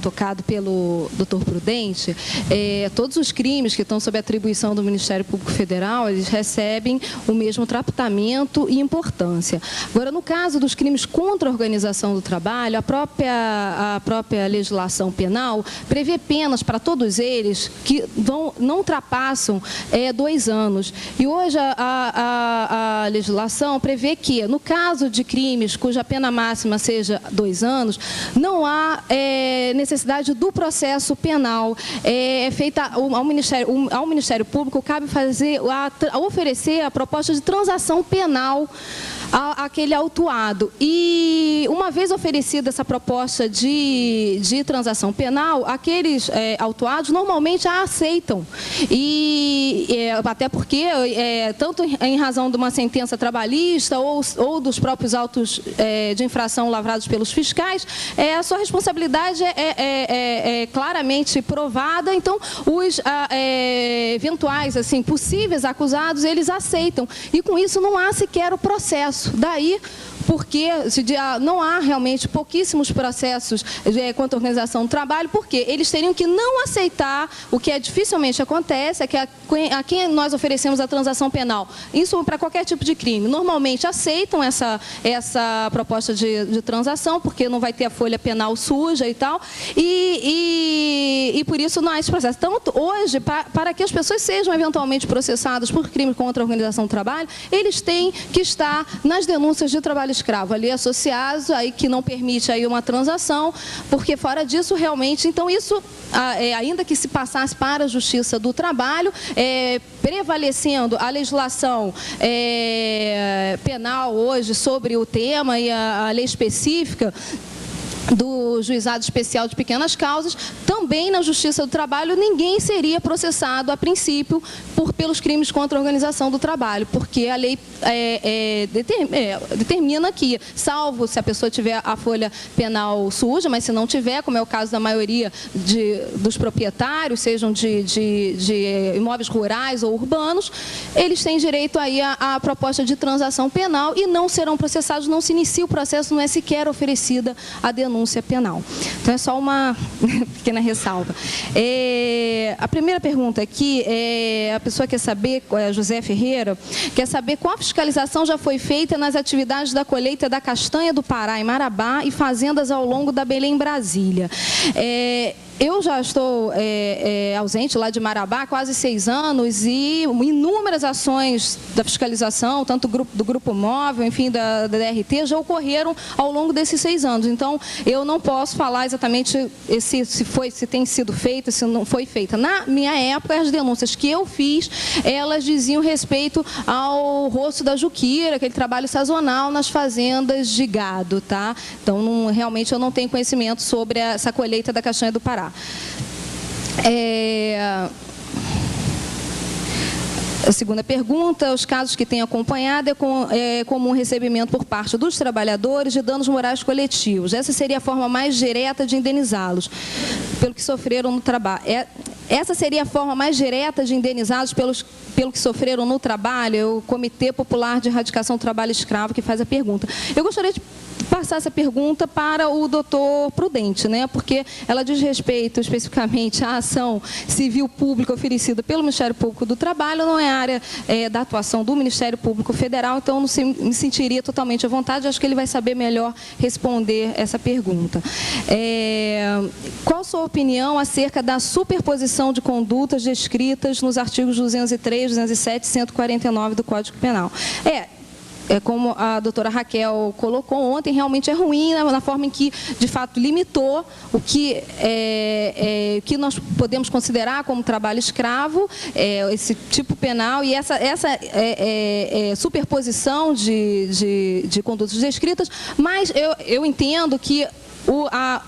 tocado pelo Dr. Prudente, todos os crimes que estão sob atribuição do Ministério Público Federal, eles recebem o mesmo tratamento e importância. Agora, no caso dos crimes contra a organização do trabalho, a própria legislação penal prevê penas para todos eles que não ultrapassam 2 anos. E hoje a legislação prevê que, no caso de crimes cuja pena máxima seja 2 anos, não há necessidade do processo penal. Feita ao Ministério Público, cabe oferecer a proposta de transação penal àquele autuado. E, uma vez oferecida essa proposta de transação penal, aqueles autuados normalmente a aceitam. Até porque, tanto em razão de uma sentença trabalhista ou dos próprios autos de infração lavrados pelos fiscais, a sua responsabilidade é claramente provada. Então, os eventuais, assim, possíveis acusados, eles aceitam. E, com isso, não há sequer o processo. Daí, porque não há realmente pouquíssimos processos contra a organização do trabalho, porque eles teriam que não aceitar, o que dificilmente acontece, é que a quem nós oferecemos a transação penal, isso para qualquer tipo de crime, normalmente aceitam essa proposta de transação, porque não vai ter a folha penal suja e tal, e por isso não há esse processo. Tanto hoje, para que as pessoas sejam eventualmente processadas por crime contra a organização do trabalho, eles têm que estar nas denúncias de trabalho escravo ali associados, aí que não permite aí uma transação, porque fora disso realmente, então isso, ainda que se passasse para a Justiça do Trabalho, prevalecendo a legislação penal hoje sobre o tema e a lei específica do Juizado Especial de Pequenas Causas, também na Justiça do Trabalho ninguém seria processado a princípio pelos crimes contra a organização do trabalho, porque a lei determina que, salvo se a pessoa tiver a folha penal suja, mas se não tiver, como é o caso da maioria dos proprietários, sejam de imóveis rurais ou urbanos, eles têm direito aí à proposta de transação penal e não serão processados, não se inicia o processo, não é sequer oferecida a denúncia penal. Então, é só uma pequena ressalva. A primeira pergunta aqui, a pessoa quer saber, José Ferreira, quer saber qual a fiscalização já foi feita nas atividades da colheita da castanha do Pará em Marabá e fazendas ao longo da Belém, Brasília. Eu já estou ausente lá de Marabá há quase 6 anos e inúmeras ações da fiscalização, tanto do Grupo Móvel, enfim, da DRT, já ocorreram ao longo desses 6 anos. Então, eu não posso falar exatamente se tem sido feita, se não foi feita. Na minha época, as denúncias que eu fiz, elas diziam respeito ao rosto da juquira, aquele trabalho sazonal nas fazendas de gado, tá? Então, realmente, eu não tenho conhecimento sobre essa colheita da castanha do Pará. A segunda pergunta, os casos que tem acompanhado é comum recebimento por parte dos trabalhadores de danos morais coletivos. Essa seria a forma mais direta de indenizá-los pelo que sofreram no trabalho. Essa seria a forma mais direta de indenizá-los pelo que sofreram no trabalho? É o Comitê Popular de Erradicação do Trabalho Escravo que faz a pergunta. Eu gostaria de passar essa pergunta para o doutor Prudente, né? Porque ela diz respeito especificamente à ação civil pública oferecida pelo Ministério Público do Trabalho, não é área da atuação do Ministério Público Federal, então eu não me sentiria totalmente à vontade, acho que ele vai saber melhor responder essa pergunta. Qual a sua opinião acerca da superposição de condutas descritas nos artigos 203, 207 e 149 do Código Penal? Como a doutora Raquel colocou ontem, realmente é ruim na forma em que, de fato, limitou o que nós podemos considerar como trabalho escravo, esse tipo penal, e essa superposição de condutas descritas, mas eu entendo que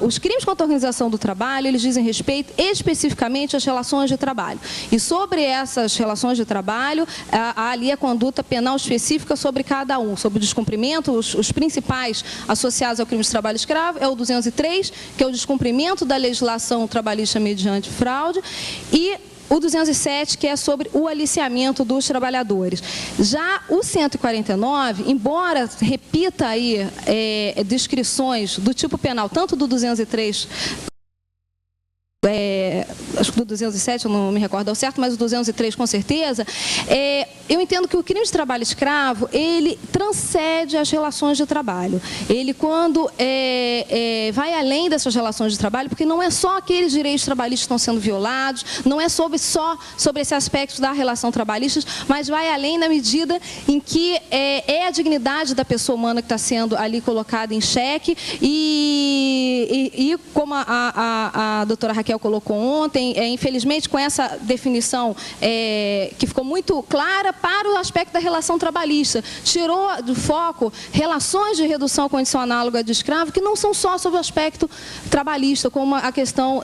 os crimes contra a organização do trabalho, eles dizem respeito especificamente às relações de trabalho. E sobre essas relações de trabalho, há ali a conduta penal específica sobre cada um, sobre o descumprimento, os principais associados ao crime de trabalho escravo, é o 203, que é o descumprimento da legislação trabalhista mediante fraude, e o 207, que é sobre o aliciamento dos trabalhadores. Já o 149, embora repita aí descrições do tipo penal, tanto do 203... acho que do 207, eu não me recordo ao certo, mas o 203 com certeza, eu entendo que o crime de trabalho escravo, ele transcende as relações de trabalho. Ele, quando vai além dessas relações de trabalho, porque não é só aqueles direitos trabalhistas que estão sendo violados, não é só sobre esse aspecto da relação trabalhista, mas vai além na medida em que é a dignidade da pessoa humana que está sendo ali colocada em xeque e como a doutora Raquel colocou ontem, infelizmente com essa definição que ficou muito clara para o aspecto da relação trabalhista, tirou do foco relações de redução à condição análoga de escravo que não são só sobre o aspecto trabalhista, como a questão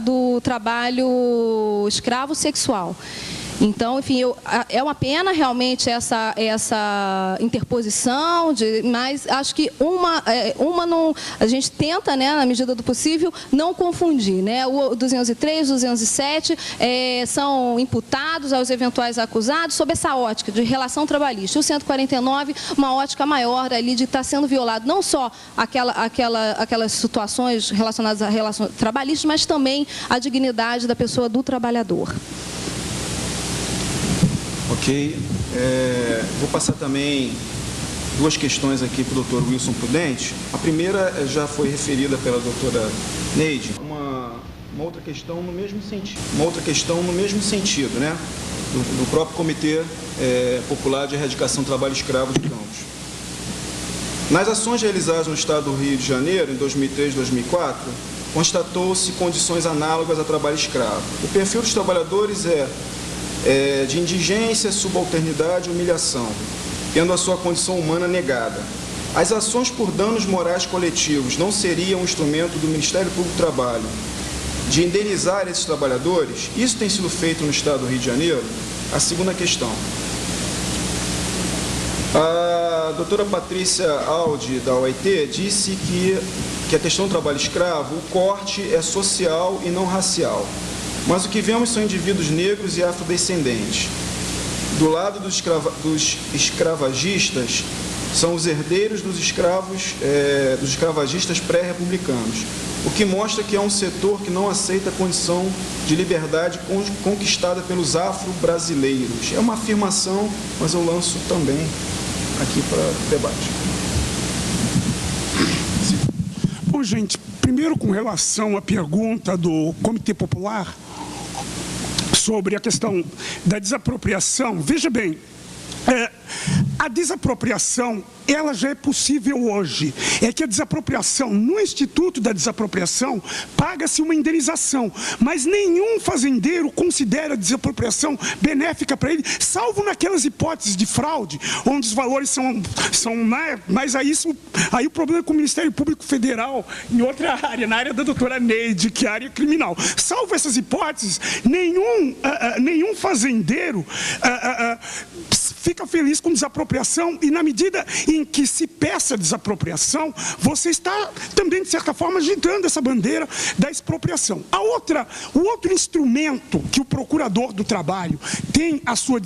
do trabalho escravo sexual. Então, enfim, é uma pena realmente essa interposição, mas acho que uma não, a gente tenta, né, na medida do possível, não confundir, né? O 203, 207 são imputados aos eventuais acusados sob essa ótica de relação trabalhista. O 149, uma ótica maior ali de estar sendo violado não só aquelas situações relacionadas à relação trabalhista, mas também a dignidade da pessoa do trabalhador. Ok. Vou passar também duas questões aqui para o doutor Wilson Prudente. A primeira já foi referida pela doutora Neide, uma outra questão no mesmo sentido, né? Do próprio Comitê Popular de Erradicação do Trabalho Escravo de Campos. Nas ações realizadas no Estado do Rio de Janeiro, em 2003 e 2004, constatou-se condições análogas a trabalho escravo. O perfil dos trabalhadores de indigência, subalternidade e humilhação, tendo a sua condição humana negada. As ações por danos morais coletivos não seriam um instrumento do Ministério Público do Trabalho de indenizar esses trabalhadores? Isso tem sido feito no Estado do Rio de Janeiro? A segunda questão. A doutora Patrícia Aldi, da OIT, disse que a questão do trabalho escravo, o corte é social e não racial. Mas o que vemos são indivíduos negros e afrodescendentes. Do lado dos escravagistas, são os herdeiros dos escravagistas pré-republicanos, o que mostra que é um setor que não aceita a condição de liberdade conquistada pelos afro-brasileiros. É uma afirmação, mas eu lanço também aqui para debate. Bom, gente, primeiro com relação à pergunta do Comitê Popular sobre a questão da desapropriação, veja bem, a desapropriação, ela já é possível hoje. É que a desapropriação, no Instituto da Desapropriação, paga-se uma indenização, mas nenhum fazendeiro considera a desapropriação benéfica para ele, salvo naquelas hipóteses de fraude, onde os valores são mas aí o problema é com o Ministério Público Federal, em outra área, na área da doutora Neide, que é a área criminal. Salvo essas hipóteses, nenhum fazendeiro fica feliz com desapropriação, e na medida em que se peça desapropriação, você está também, de certa forma, agitando essa bandeira da expropriação. O outro instrumento que o procurador do trabalho tem à sua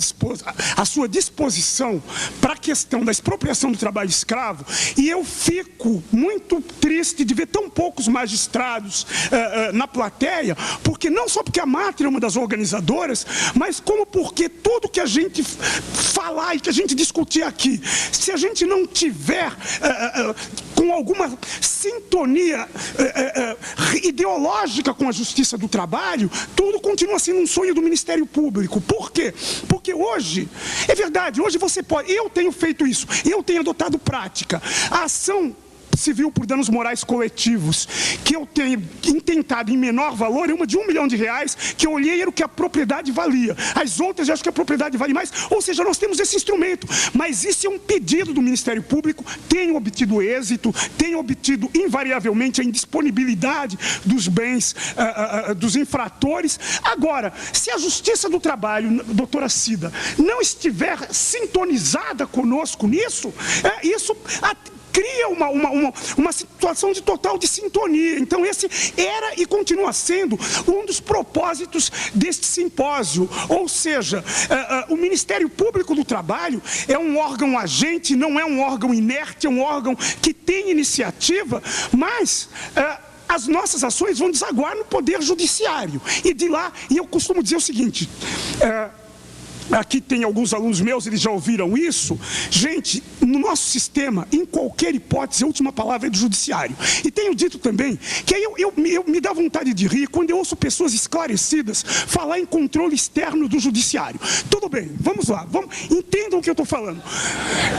disposição para a questão da expropriação do trabalho escravo, e eu fico muito triste de ver tão poucos magistrados na plateia, porque não só porque a Mátria é uma das organizadoras, mas como porque tudo que a gente falar e que a gente discutir aqui, se a gente não tiver com alguma sintonia ideológica com a justiça do trabalho, tudo continua sendo um sonho do Ministério Público. Por quê? Porque hoje, é verdade, hoje você pode, eu tenho feito isso, eu tenho adotado prática. A ação civil por danos morais coletivos, que eu tenho intentado em menor valor, é uma de R$1 milhão, que eu olhei era o que a propriedade valia. As outras eu acho que a propriedade vale mais, ou seja, nós temos esse instrumento, mas isso é um pedido do Ministério Público, tenho obtido êxito, tenho obtido invariavelmente a indisponibilidade dos bens dos infratores. Agora, se a Justiça do Trabalho, doutora Cida, não estiver sintonizada conosco nisso, isso cria uma situação de total de sintonia. Então, esse era e continua sendo um dos propósitos deste simpósio. Ou seja, o Ministério Público do Trabalho é um órgão agente, não é um órgão inerte, é um órgão que tem iniciativa, mas as nossas ações vão desaguar no Poder Judiciário. E de lá, e eu costumo dizer o seguinte... Aqui tem alguns alunos meus, eles já ouviram isso. Gente, no nosso sistema, em qualquer hipótese, a última palavra é do judiciário. E tenho dito também que eu me dá vontade de rir quando eu ouço pessoas esclarecidas falar em controle externo do judiciário. Tudo bem, vamos lá, entendam o que eu estou falando.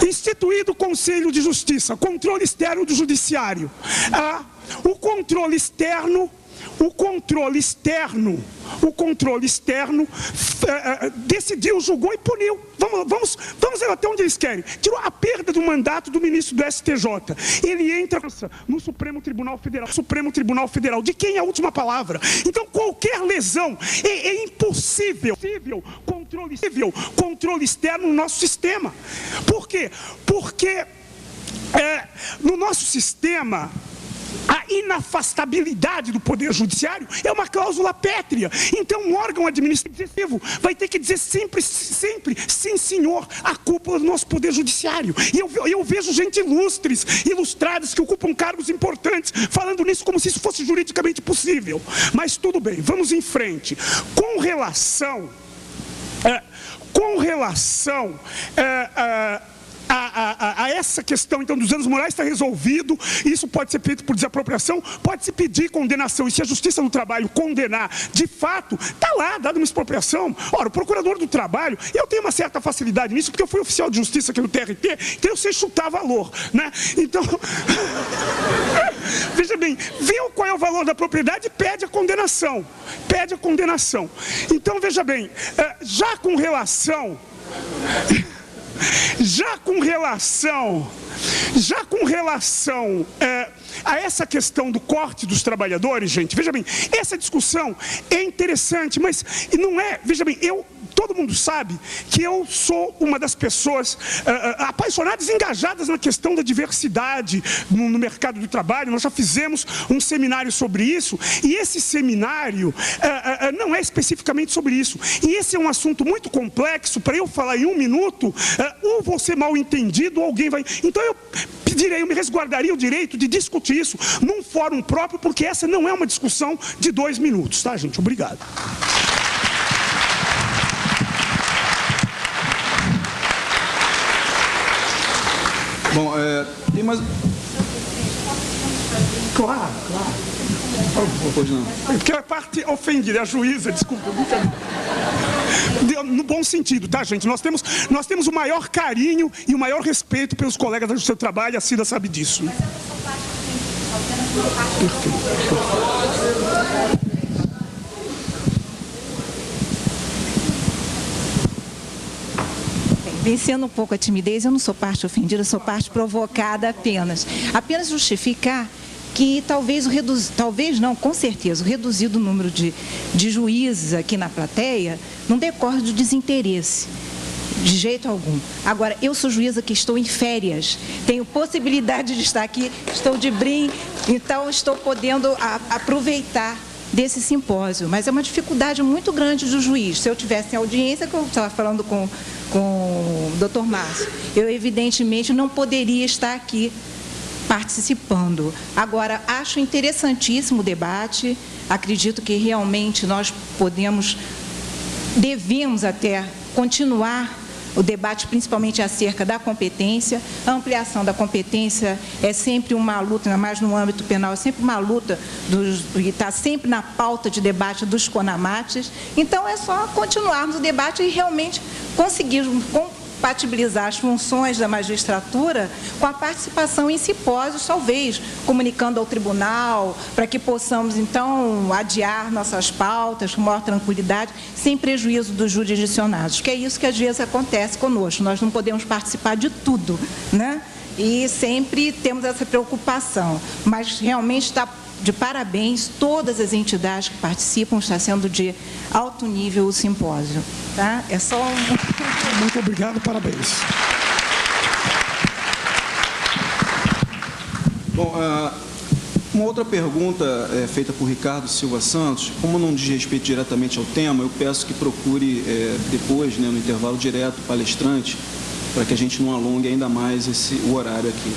Instituído o Conselho de Justiça, controle externo do judiciário. O controle externo decidiu, julgou e puniu. Vamos ver até onde eles querem. Tirou a perda do mandato do ministro do STJ. Ele entra no Supremo Tribunal Federal. De quem é a última palavra? Então, qualquer lesão é impossível. Controle externo no nosso sistema. Por quê? Porque no nosso sistema, a inafastabilidade do Poder Judiciário é uma cláusula pétrea. Então, um órgão administrativo vai ter que dizer sempre, sim, senhor, a cúpula do nosso Poder Judiciário. E eu vejo gente ilustradas, que ocupam cargos importantes, falando nisso como se isso fosse juridicamente possível. Mas tudo bem, vamos em frente. Com relação a essa questão, então, dos danos morais está resolvido. Isso pode ser feito por desapropriação, pode-se pedir condenação. E se a Justiça do Trabalho condenar, de fato, está lá, dada uma expropriação. Ora, o Procurador do Trabalho, eu tenho uma certa facilidade nisso, porque eu fui oficial de justiça aqui no TRT, então eu sei chutar valor, né? Então, veja bem, viu qual é o valor da propriedade e pede a condenação. Então, veja bem, já com relação a essa questão do corte dos trabalhadores, gente, veja bem, essa discussão é interessante, mas não é, veja bem, todo mundo sabe que eu sou uma das pessoas apaixonadas, engajadas na questão da diversidade no mercado do trabalho. Nós já fizemos um seminário sobre isso, e esse seminário não é especificamente sobre isso. E esse é um assunto muito complexo. Para eu falar em 1 minuto, ou vou ser mal entendido, ou alguém vai... Então eu me resguardaria o direito de discutir isso num fórum próprio, porque essa não é uma discussão de 2 minutos, tá, gente? Obrigado. Bom, tem mais... Claro. Pois não. Porque a parte ofendida, a juíza, desculpa. No bom sentido, tá, gente? Nós temos o maior carinho e o maior respeito pelos colegas da Justiça do Trabalho, a Cida sabe disso. Né? Vencendo um pouco a timidez, eu não sou parte ofendida, eu sou parte provocada apenas. Apenas justificar que com certeza, o reduzido número de juízes aqui na plateia não decorre do desinteresse, de jeito algum. Agora, eu sou juíza que estou em férias, tenho possibilidade de estar aqui, estou de brim, então estou podendo aproveitar desse simpósio, mas é uma dificuldade muito grande do juiz. Se eu tivesse em audiência, que eu estava falando com o Dr. Márcio, eu evidentemente não poderia estar aqui participando. Agora, acho interessantíssimo o debate, acredito que realmente nós devemos até continuar o debate, principalmente acerca da competência. A ampliação da competência é sempre uma luta, ainda mais no âmbito penal, é sempre uma luta que está sempre na pauta de debate dos CONAMATs. Então, é só continuarmos o debate e realmente conseguirmos compatibilizar as funções da magistratura com a participação em simpósios, talvez comunicando ao tribunal, para que possamos, então, adiar nossas pautas com maior tranquilidade, sem prejuízo dos jurisdicionados, que é isso que às vezes acontece conosco. Nós não podemos participar de tudo, né? E sempre temos essa preocupação, mas realmente está de parabéns todas as entidades que participam, está sendo de alto nível o simpósio. Tá? É só Muito obrigado, parabéns. Bom, uma outra pergunta feita por Ricardo Silva Santos, como não diz respeito diretamente ao tema, eu peço que procure depois, no intervalo direto, o palestrante, para que a gente não alongue ainda mais o horário aqui.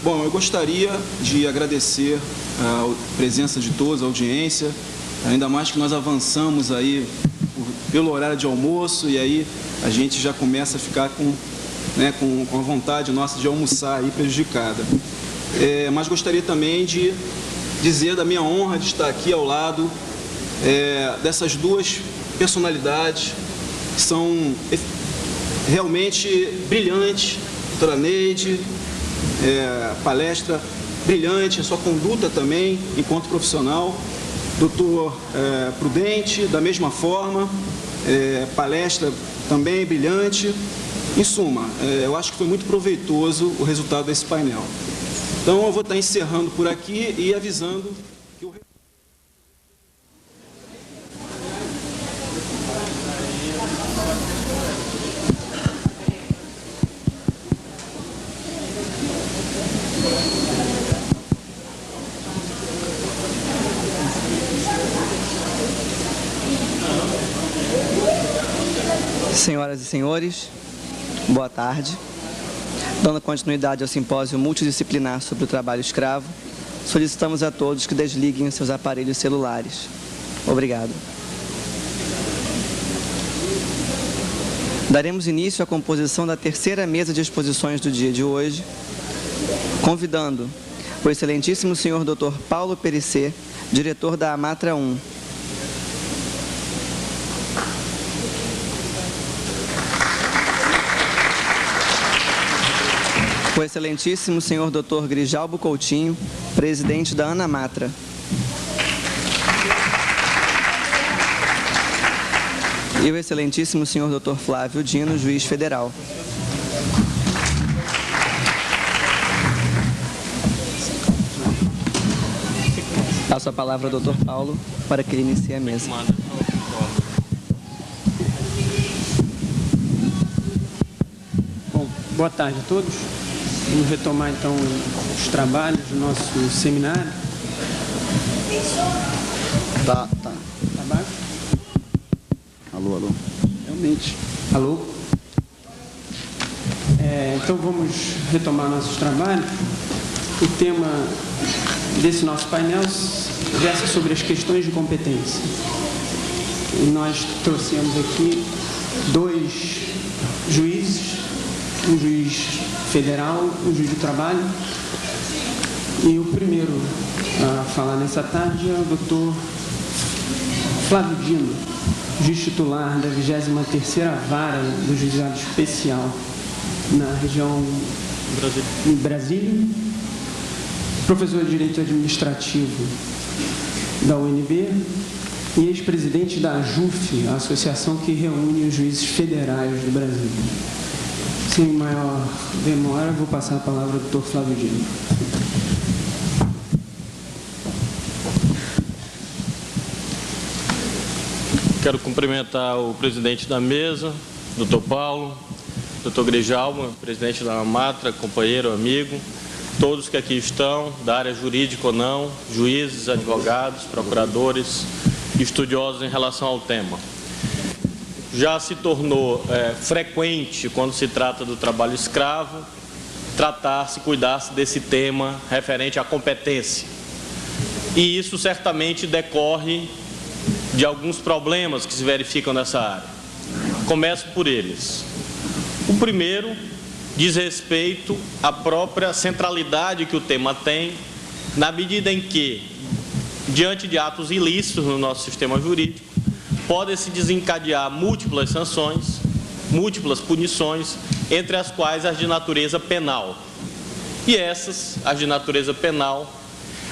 Bom, eu gostaria de agradecer a presença de todos, a audiência, ainda mais que nós avançamos aí pelo horário de almoço e aí a gente já começa a ficar com a vontade nossa de almoçar aí prejudicada. Mas gostaria também de dizer da minha honra de estar aqui ao lado dessas duas personalidades que são realmente brilhantes, doutora Neide, palestra brilhante, a sua conduta também, enquanto profissional, doutor Prudente, da mesma forma, palestra também brilhante. Em suma, eu acho que foi muito proveitoso o resultado desse painel. Então, eu vou estar encerrando por aqui e avisando que o... Senhoras e senhores, boa tarde. Dando continuidade ao simpósio multidisciplinar sobre o trabalho escravo, solicitamos a todos que desliguem seus aparelhos celulares. Obrigado. Daremos início à composição da terceira mesa de exposições do dia de hoje, convidando o excelentíssimo senhor Dr. Paulo Perissé, diretor da Amatra 1, o excelentíssimo senhor Dr. Grijalbo Coutinho, presidente da Anamatra. E o excelentíssimo senhor Dr. Flávio Dino, juiz federal. Passo a palavra ao Dr. Paulo para que ele inicie a mesa. Bom, boa tarde a todos. Vamos retomar, então, os trabalhos do nosso seminário. Tá. Tá baixo? Alô. Realmente. Alô? Então, vamos retomar nossos trabalhos. O tema desse nosso painel versa sobre as questões de competência. E nós trouxemos aqui dois juízes, um juiz federal, um juiz do trabalho, e o primeiro a falar nessa tarde é o doutor Flávio Dino, juiz titular da 23ª Vara do Juizado Especial na região de Brasília, professor de Direito Administrativo da UNB e ex-presidente da AJUF, a associação que reúne os juízes federais do Brasil. Sem maior demora, vou passar a palavra ao doutor Flávio Dino. Quero cumprimentar o presidente da mesa, doutor Paulo, doutor Grijalbo, presidente da Amatra, companheiro, amigo, todos que aqui estão, da área jurídica ou não, juízes, advogados, procuradores, estudiosos em relação ao tema. Já se tornou frequente, quando se trata do trabalho escravo, tratar-se, cuidar-se desse tema referente à competência. E isso certamente decorre de alguns problemas que se verificam nessa área. Começo por eles. O primeiro diz respeito à própria centralidade que o tema tem, na medida em que, diante de atos ilícitos no nosso sistema jurídico, podem se desencadear múltiplas sanções, múltiplas punições, entre as quais as de natureza penal. E essas, as de natureza penal,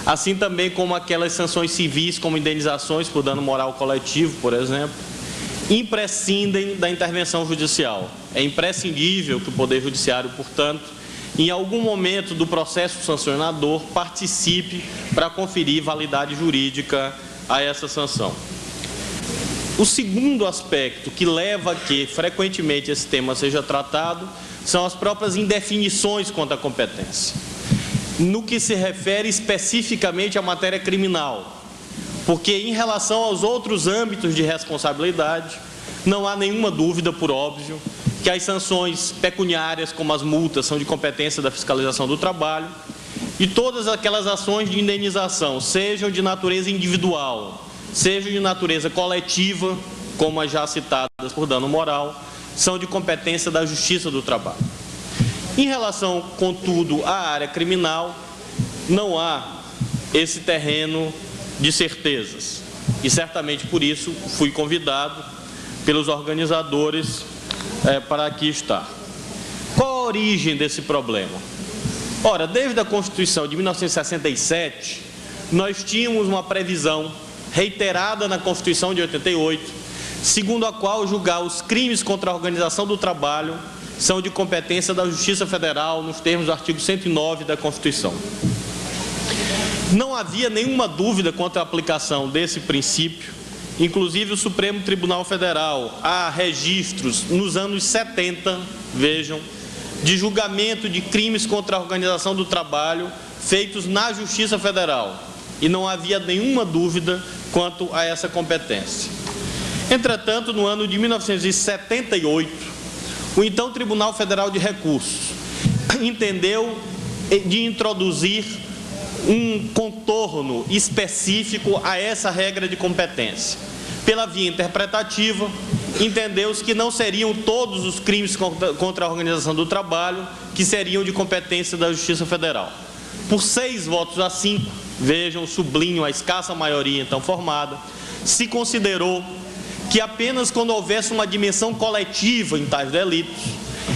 assim também como aquelas sanções civis, como indenizações por dano moral coletivo, por exemplo, imprescindem da intervenção judicial. É imprescindível que o Poder Judiciário, portanto, em algum momento do processo sancionador, participe para conferir validade jurídica a essa sanção. O segundo aspecto que leva a que, frequentemente, esse tema seja tratado são as próprias indefinições quanto à competência. no que se refere especificamente à matéria criminal, porque em relação aos outros âmbitos de responsabilidade, não há nenhuma dúvida, por óbvio, que as sanções pecuniárias, como as multas, são de competência da fiscalização do trabalho, e todas aquelas ações de indenização, sejam de natureza individual, sejam de natureza coletiva, como as já citadas por dano moral, são de competência da Justiça do Trabalho. Em relação, contudo, à área criminal, não há esse terreno de certezas. E certamente por isso fui convidado pelos organizadores para aqui estar. Qual a origem desse problema? Ora, desde a Constituição de 1967, nós tínhamos uma previsão reiterada na Constituição de 88, segundo a qual julgar os crimes contra a organização do trabalho são de competência da Justiça Federal, nos termos do artigo 109 da Constituição. Não havia nenhuma dúvida quanto à aplicação desse princípio, inclusive o Supremo Tribunal Federal, há registros nos anos 70, vejam, de julgamento de crimes contra a organização do trabalho feitos na Justiça Federal, e não havia nenhuma dúvida quanto a essa competência. Entretanto, no ano de 1978, o então Tribunal Federal de Recursos entendeu de introduzir um contorno específico a essa regra de competência. Pela via interpretativa, entendeu-se que não seriam todos os crimes contra a organização do trabalho que seriam de competência da Justiça Federal. Por 6 votos a 5, vejam, sublinho a escassa maioria então formada, se considerou que apenas quando houvesse uma dimensão coletiva em tais delitos,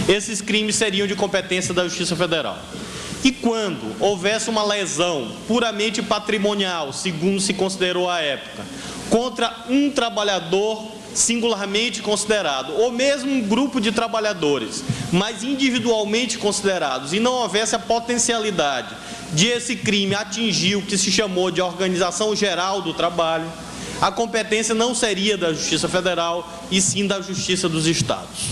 esses crimes seriam de competência da Justiça Federal. E quando houvesse uma lesão puramente patrimonial, segundo se considerou à época, contra um trabalhador singularmente considerado, ou mesmo um grupo de trabalhadores, mas individualmente considerados, e não houvesse a potencialidade de esse crime atingir o que se chamou de organização geral do trabalho, a competência não seria da Justiça Federal, e sim da Justiça dos Estados.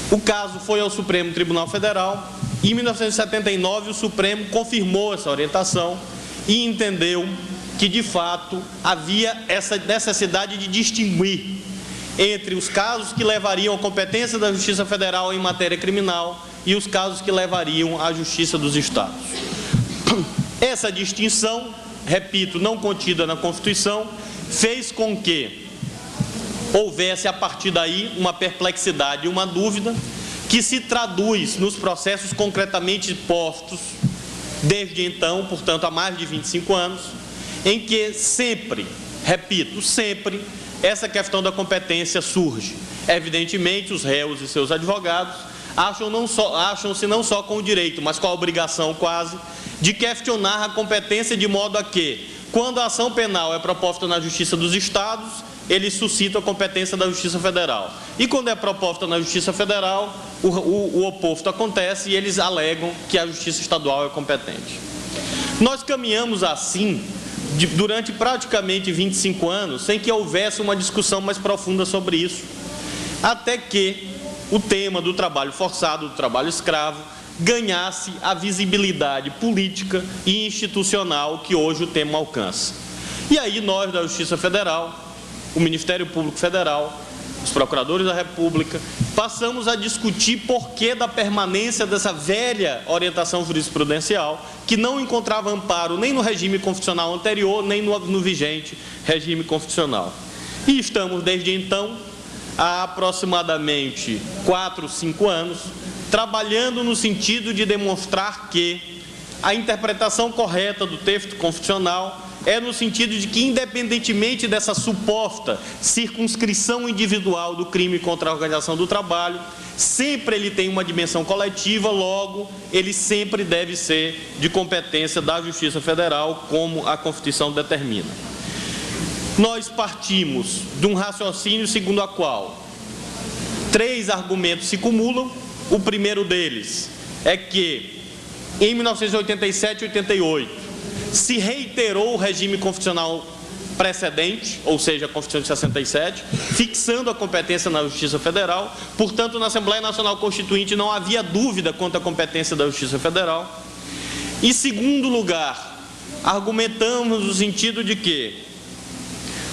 O caso foi ao Supremo Tribunal Federal, e em 1979 o Supremo confirmou essa orientação e entendeu que, de fato, havia essa necessidade de distinguir entre os casos que levariam à competência da Justiça Federal em matéria criminal e os casos que levariam à Justiça dos Estados. Essa distinção, repito, não contida na Constituição, fez com que houvesse a partir daí uma perplexidade e uma dúvida que se traduz nos processos concretamente postos desde então, portanto há mais de 25 anos, em que sempre, repito, sempre, essa questão da competência surge. Evidentemente, os réus e seus advogados acham-se não só com o direito, mas com a obrigação quase, de questionar a competência de modo a que, quando a ação penal é proposta na Justiça dos Estados, eles suscitam a competência da Justiça Federal. E quando é proposta na Justiça Federal, o oposto acontece e eles alegam que a Justiça Estadual é competente. Nós caminhamos assim durante praticamente 25 anos, sem que houvesse uma discussão mais profunda sobre isso, até que o tema do trabalho forçado, do trabalho escravo, ganhasse a visibilidade política e institucional que hoje o tema alcança. E aí nós da Justiça Federal, o Ministério Público Federal, os procuradores da República, passamos a discutir porquê da permanência dessa velha orientação jurisprudencial, que não encontrava amparo nem no regime constitucional anterior, nem no vigente regime constitucional. E estamos, desde então, há aproximadamente 4, 5 anos, trabalhando no sentido de demonstrar que a interpretação correta do texto constitucional é no sentido de que, independentemente dessa suposta circunscrição individual do crime contra a organização do trabalho, sempre ele tem uma dimensão coletiva, logo, ele sempre deve ser de competência da Justiça Federal, como a Constituição determina. Nós partimos de um raciocínio segundo a qual 3 argumentos se cumulam. O primeiro deles é que, em 1987 e 88, se reiterou o regime constitucional precedente, ou seja, a Constituição de 67, fixando a competência na Justiça Federal. Portanto, na Assembleia Nacional Constituinte não havia dúvida quanto à competência da Justiça Federal. Em segundo lugar, argumentamos no sentido de que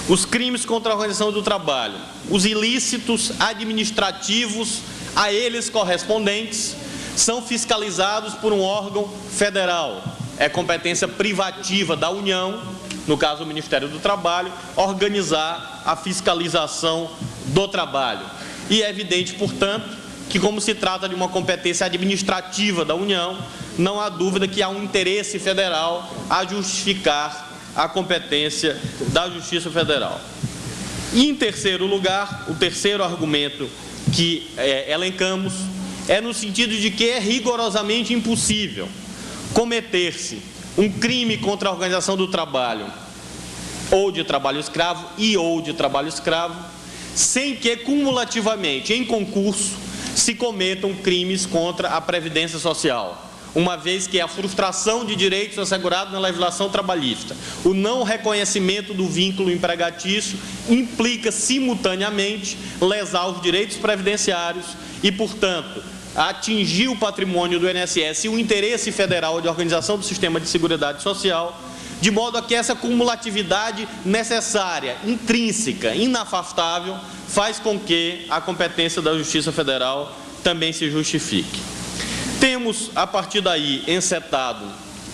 os crimes contra a organização do trabalho, os ilícitos administrativos a eles correspondentes, são fiscalizados por um órgão federal. É competência privativa da União, no caso o Ministério do Trabalho, organizar a fiscalização do trabalho. E é evidente, portanto, que como se trata de uma competência administrativa da União, não há dúvida que há um interesse federal a justificar a competência da Justiça Federal. E, em terceiro lugar, o terceiro argumento que elencamos é no sentido de que é rigorosamente impossível cometer-se um crime contra a organização do trabalho, ou de trabalho escravo ou de trabalho escravo, sem que cumulativamente, em concurso, se cometam crimes contra a Previdência Social, uma vez que a frustração de direitos assegurados na legislação trabalhista, o não reconhecimento do vínculo empregatício, implica simultaneamente lesar os direitos previdenciários e, portanto, atingir o patrimônio do INSS e o interesse federal de organização do sistema de seguridade social, de modo a que essa cumulatividade necessária, intrínseca, inafastável, faz com que a competência da Justiça Federal também se justifique. Temos, a partir daí, encetado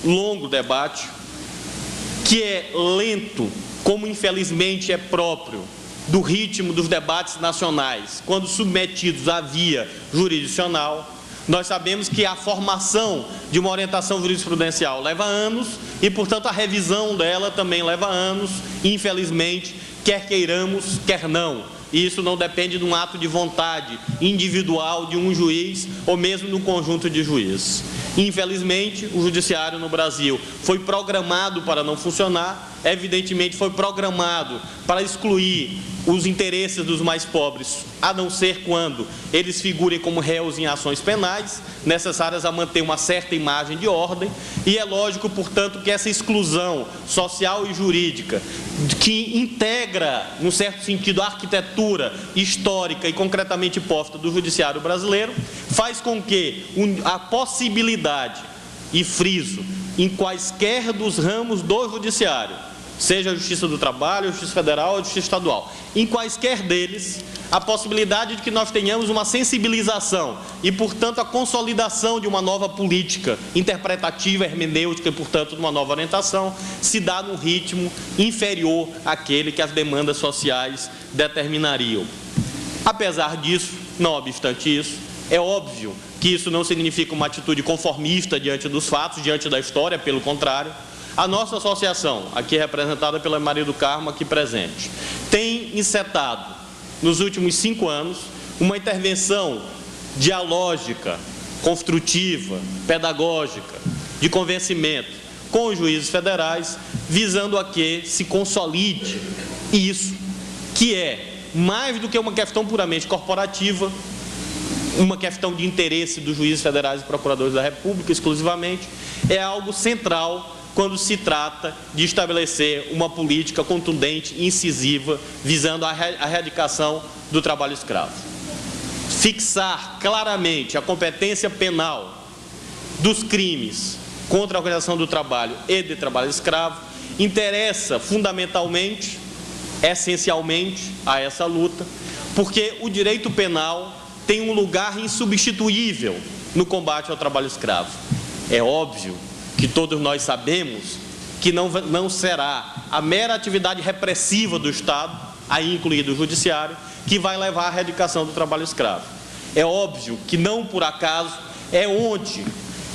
longo debate, que é lento, como infelizmente é próprio do ritmo dos debates nacionais, quando submetidos à via jurisdicional. Nós sabemos que a formação de uma orientação jurisprudencial leva anos e, portanto, a revisão dela também leva anos, infelizmente, quer queiramos, quer não. Isso não depende de um ato de vontade individual de um juiz ou mesmo do conjunto de juízes. Infelizmente, o judiciário no Brasil foi programado para não funcionar, evidentemente foi programado para excluir os interesses dos mais pobres, a não ser quando eles figurem como réus em ações penais, necessárias a manter uma certa imagem de ordem, e é lógico, portanto, que essa exclusão social e jurídica, que integra, num certo sentido, a arquitetura histórica e concretamente posta do judiciário brasileiro, faz com que a possibilidade, e friso, em quaisquer dos ramos do judiciário, seja a Justiça do Trabalho, a Justiça Federal ou a Justiça Estadual, em quaisquer deles, a possibilidade de que nós tenhamos uma sensibilização e, portanto, a consolidação de uma nova política interpretativa, hermenêutica e, portanto, de uma nova orientação, se dá num ritmo inferior àquele que as demandas sociais determinariam. Apesar disso, não obstante isso, é óbvio que isso não significa uma atitude conformista diante dos fatos, diante da história, pelo contrário. A nossa associação, aqui representada pela Maria do Carmo, aqui presente, tem encetado, nos últimos 5 anos, uma intervenção dialógica, construtiva, pedagógica, de convencimento com os juízes federais, visando a que se consolide isso, que é, mais do que uma questão puramente corporativa, uma questão de interesse dos juízes federais e procuradores da República, exclusivamente, é algo central quando se trata de estabelecer uma política contundente e incisiva visando a erradicação do trabalho escravo. Fixar claramente a competência penal dos crimes contra a organização do trabalho e de trabalho escravo interessa fundamentalmente, essencialmente, a essa luta, porque o direito penal tem um lugar insubstituível no combate ao trabalho escravo. É óbvio que todos nós sabemos que não será a mera atividade repressiva do Estado, aí incluído o Judiciário, que vai levar à erradicação do trabalho escravo. É óbvio que não por acaso é onde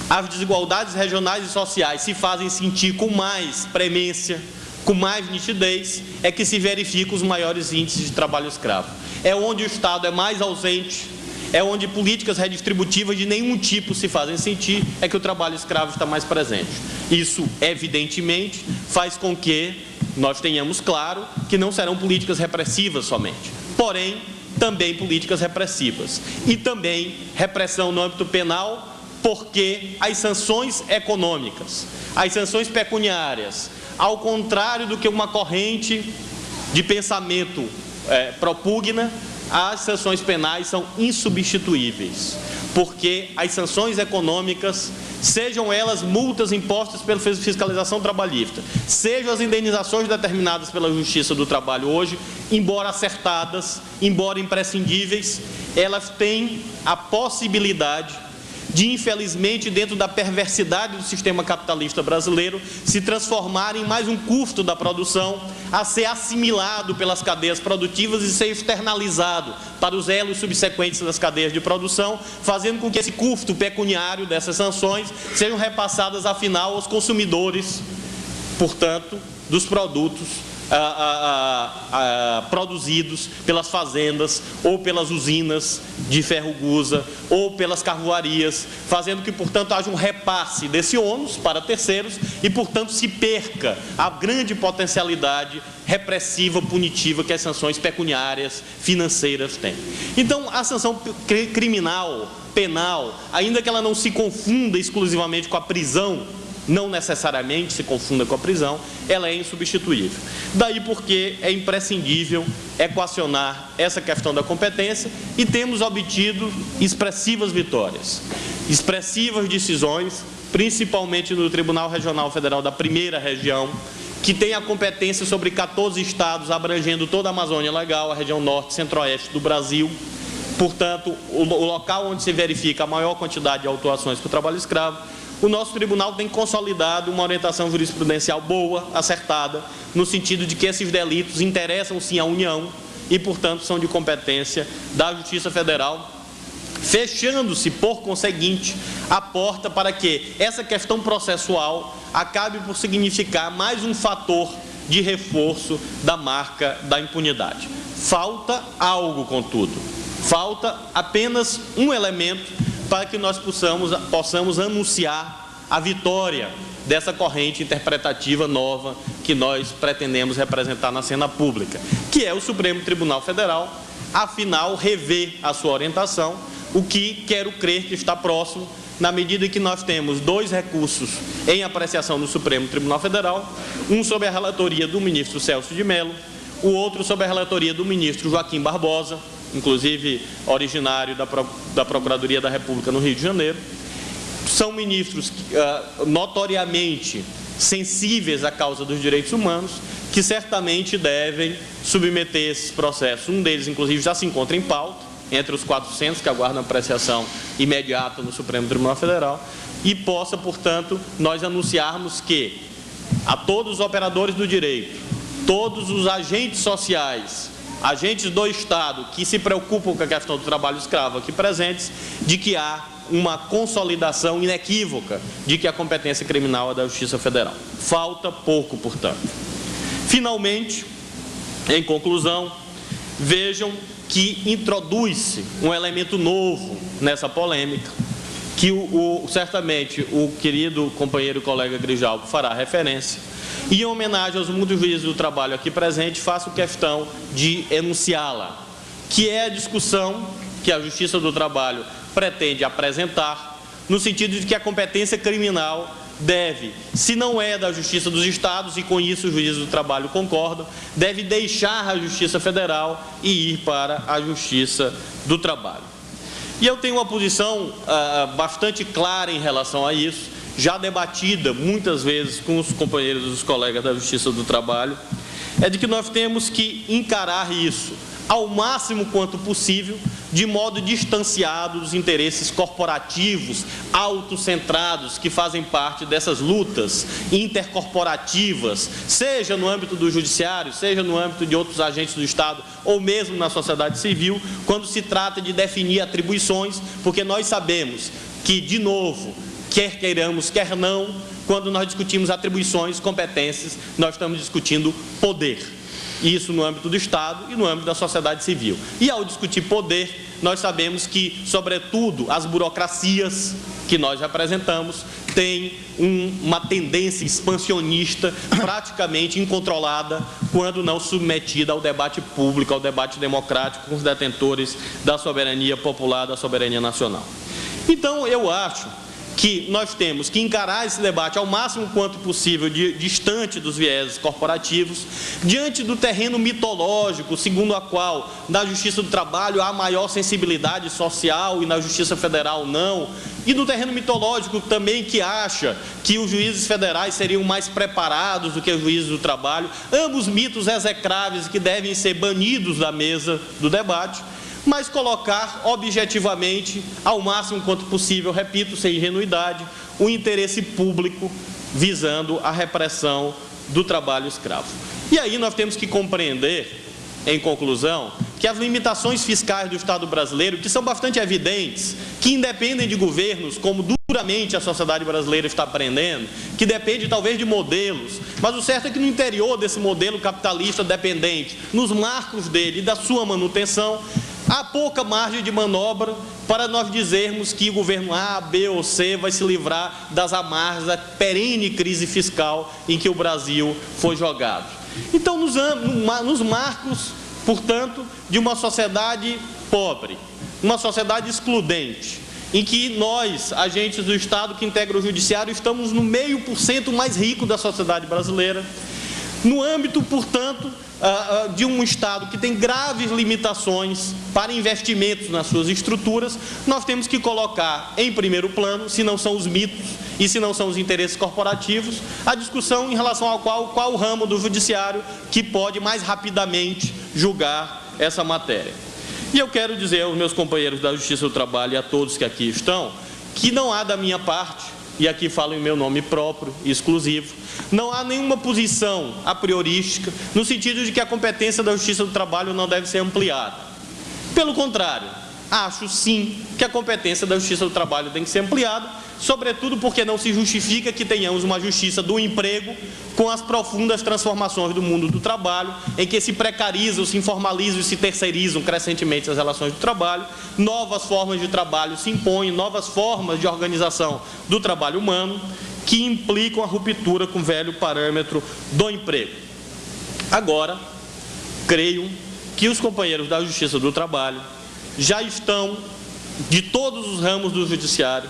as desigualdades regionais e sociais se fazem sentir com mais premência, com mais nitidez, é que se verificam os maiores índices de trabalho escravo. É onde o Estado é mais ausente, é onde políticas redistributivas de nenhum tipo se fazem sentir, é que o trabalho escravo está mais presente. Isso, evidentemente, faz com que nós tenhamos claro que não serão políticas repressivas somente, porém, também políticas repressivas. E também repressão no âmbito penal, porque as sanções econômicas, as sanções pecuniárias, ao contrário do que uma corrente de pensamento propugna, as sanções penais são insubstituíveis, porque as sanções econômicas sejam elas multas impostas pela fiscalização trabalhista, sejam as indenizações determinadas pela Justiça do Trabalho hoje, embora acertadas, embora imprescindíveis, elas têm a possibilidade de, infelizmente, dentro da perversidade do sistema capitalista brasileiro, se transformar em mais um custo da produção a ser assimilado pelas cadeias produtivas e ser externalizado para os elos subsequentes das cadeias de produção, fazendo com que esse custo pecuniário dessas sanções sejam repassadas, afinal, aos consumidores, portanto, dos produtos produzidos pelas fazendas ou pelas usinas de ferro-gusa ou pelas carvoarias, fazendo que, portanto, haja um repasse desse ônus para terceiros e, portanto, se perca a grande potencialidade repressiva, punitiva que as sanções pecuniárias financeiras têm. Então, a sanção criminal, penal, ainda que ela não se confunda exclusivamente com a prisão, não necessariamente se confunda com a prisão, ela é insubstituível. Daí porque é imprescindível equacionar essa questão da competência e temos obtido expressivas vitórias, expressivas decisões, principalmente no Tribunal Regional Federal da Primeira Região, que tem a competência sobre 14 estados, abrangendo toda a Amazônia Legal, a região norte e centro-oeste do Brasil. Portanto, o local onde se verifica a maior quantidade de autuações por trabalho escravo. O nosso tribunal tem consolidado uma orientação jurisprudencial boa, acertada, no sentido de que esses delitos interessam sim à União e, portanto, são de competência da Justiça Federal, fechando-se, por conseguinte, a porta para que essa questão processual acabe por significar mais um fator de reforço da marca da impunidade. Falta algo, contudo. Falta apenas um elemento para que nós possamos anunciar a vitória dessa corrente interpretativa nova que nós pretendemos representar na cena pública, que é o Supremo Tribunal Federal, afinal, rever a sua orientação, o que quero crer que está próximo, na medida em que nós temos 2 recursos em apreciação no Supremo Tribunal Federal, um sob a relatoria do ministro Celso de Mello, o outro sob a relatoria do ministro Joaquim Barbosa, inclusive originário da Procuradoria da República no Rio de Janeiro. São ministros notoriamente sensíveis à causa dos direitos humanos, que certamente devem submeter esses processos. Um deles, inclusive, já se encontra em pauta, entre os 400 que aguardam apreciação imediata no Supremo Tribunal Federal, e possa, portanto, nós anunciarmos que a todos os operadores do direito, todos os agentes sociais, agentes do Estado que se preocupam com a questão do trabalho escravo aqui presentes, de que há uma consolidação inequívoca de que a competência criminal é da Justiça Federal. Falta pouco, portanto. Finalmente, em conclusão, vejam que introduz-se um elemento novo nessa polêmica, que certamente o querido companheiro e colega Grijalvo fará referência. E, em homenagem aos muitos juízes do trabalho aqui presentes, faço questão de enunciá-la, que é a discussão que a Justiça do Trabalho pretende apresentar, no sentido de que a competência criminal deve, se não é da Justiça dos Estados, e com isso os juízes do trabalho concordam, deve deixar a Justiça Federal e ir para a Justiça do Trabalho. E eu tenho uma posição bastante clara em relação a isso, já debatida muitas vezes com os companheiros e os colegas da Justiça do Trabalho, é de que nós temos que encarar isso ao máximo quanto possível, de modo distanciado dos interesses corporativos, autocentrados, que fazem parte dessas lutas intercorporativas, seja no âmbito do judiciário, seja no âmbito de outros agentes do Estado, ou mesmo na sociedade civil, quando se trata de definir atribuições, porque nós sabemos que, de novo, quer queiramos, quer não, quando nós discutimos atribuições, competências, nós estamos discutindo poder. Isso no âmbito do Estado e no âmbito da sociedade civil. E ao discutir poder, nós sabemos que, sobretudo, as burocracias que nós representamos têm uma tendência expansionista praticamente incontrolada quando não submetida ao debate público, ao debate democrático com os detentores da soberania popular, da soberania nacional. Então, eu acho que nós temos que encarar esse debate ao máximo quanto possível distante dos vieses corporativos, diante do terreno mitológico, segundo a qual na Justiça do Trabalho há maior sensibilidade social e na Justiça Federal não, e do terreno mitológico também que acha que os juízes federais seriam mais preparados do que os juízes do trabalho, ambos mitos execráveis que devem ser banidos da mesa do debate, mas colocar objetivamente, ao máximo quanto possível, repito, sem ingenuidade, o interesse público visando a repressão do trabalho escravo. E aí nós temos que compreender, em conclusão, que as limitações fiscais do Estado brasileiro, que são bastante evidentes, que independem de governos, como duramente a sociedade brasileira está aprendendo, que depende talvez de modelos, mas o certo é que no interior desse modelo capitalista dependente, nos marcos dele e da sua manutenção, há pouca margem de manobra para nós dizermos que o governo A, B ou C vai se livrar das amarras da perene crise fiscal em que o Brasil foi jogado. Então, nos marcos, portanto, de uma sociedade pobre, uma sociedade excludente, em que nós, agentes do Estado que integram o Judiciário, estamos no 0,5% mais rico da sociedade brasileira, no âmbito, portanto, de um Estado que tem graves limitações para investimentos nas suas estruturas, nós temos que colocar em primeiro plano, se não são os mitos e se não são os interesses corporativos, a discussão em relação ao qual o ramo do Judiciário que pode mais rapidamente julgar essa matéria. E eu quero dizer aos meus companheiros da Justiça do Trabalho e a todos que aqui estão, que não há da minha parte, e aqui falo em meu nome próprio e exclusivo, não há nenhuma posição a priorística no sentido de que a competência da Justiça do Trabalho não deve ser ampliada. Pelo contrário, acho sim que a competência da Justiça do Trabalho tem que ser ampliada, sobretudo porque não se justifica que tenhamos uma justiça do emprego com as profundas transformações do mundo do trabalho, em que se precarizam, se informalizam e se terceirizam crescentemente as relações de trabalho, novas formas de trabalho se impõem, novas formas de organização do trabalho humano, que implicam a ruptura com o velho parâmetro do emprego. Agora, creio que os companheiros da Justiça do Trabalho já estão, de todos os ramos do Judiciário,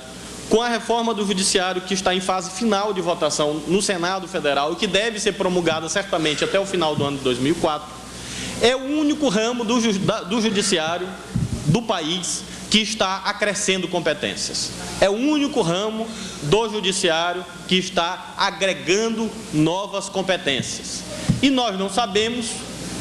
com a reforma do Judiciário que está em fase final de votação no Senado Federal e que deve ser promulgada certamente até o final do ano de 2004, é o único ramo do Judiciário do país que está acrescendo competências. É o único ramo do Judiciário que está agregando novas competências. E nós não sabemos,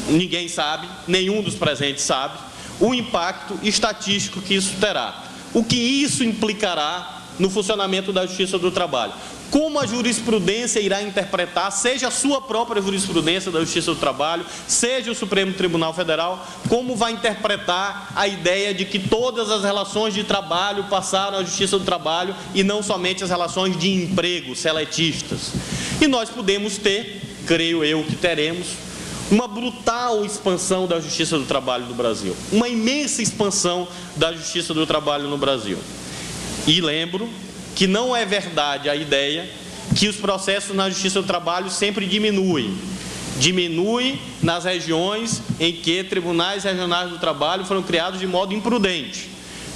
ninguém sabe, nenhum dos presentes sabe, o impacto estatístico que isso terá. O que isso implicará no funcionamento da Justiça do Trabalho. Como a jurisprudência irá interpretar, seja a sua própria jurisprudência da Justiça do Trabalho, seja o Supremo Tribunal Federal, como vai interpretar a ideia de que todas as relações de trabalho passaram à Justiça do Trabalho e não somente as relações de emprego seletistas. E nós podemos ter, creio eu que teremos, uma brutal expansão da Justiça do Trabalho no Brasil, uma imensa expansão da Justiça do Trabalho no Brasil. E lembro que não é verdade a ideia que os processos na Justiça do Trabalho sempre diminuem. Diminui nas regiões em que tribunais regionais do trabalho foram criados de modo imprudente.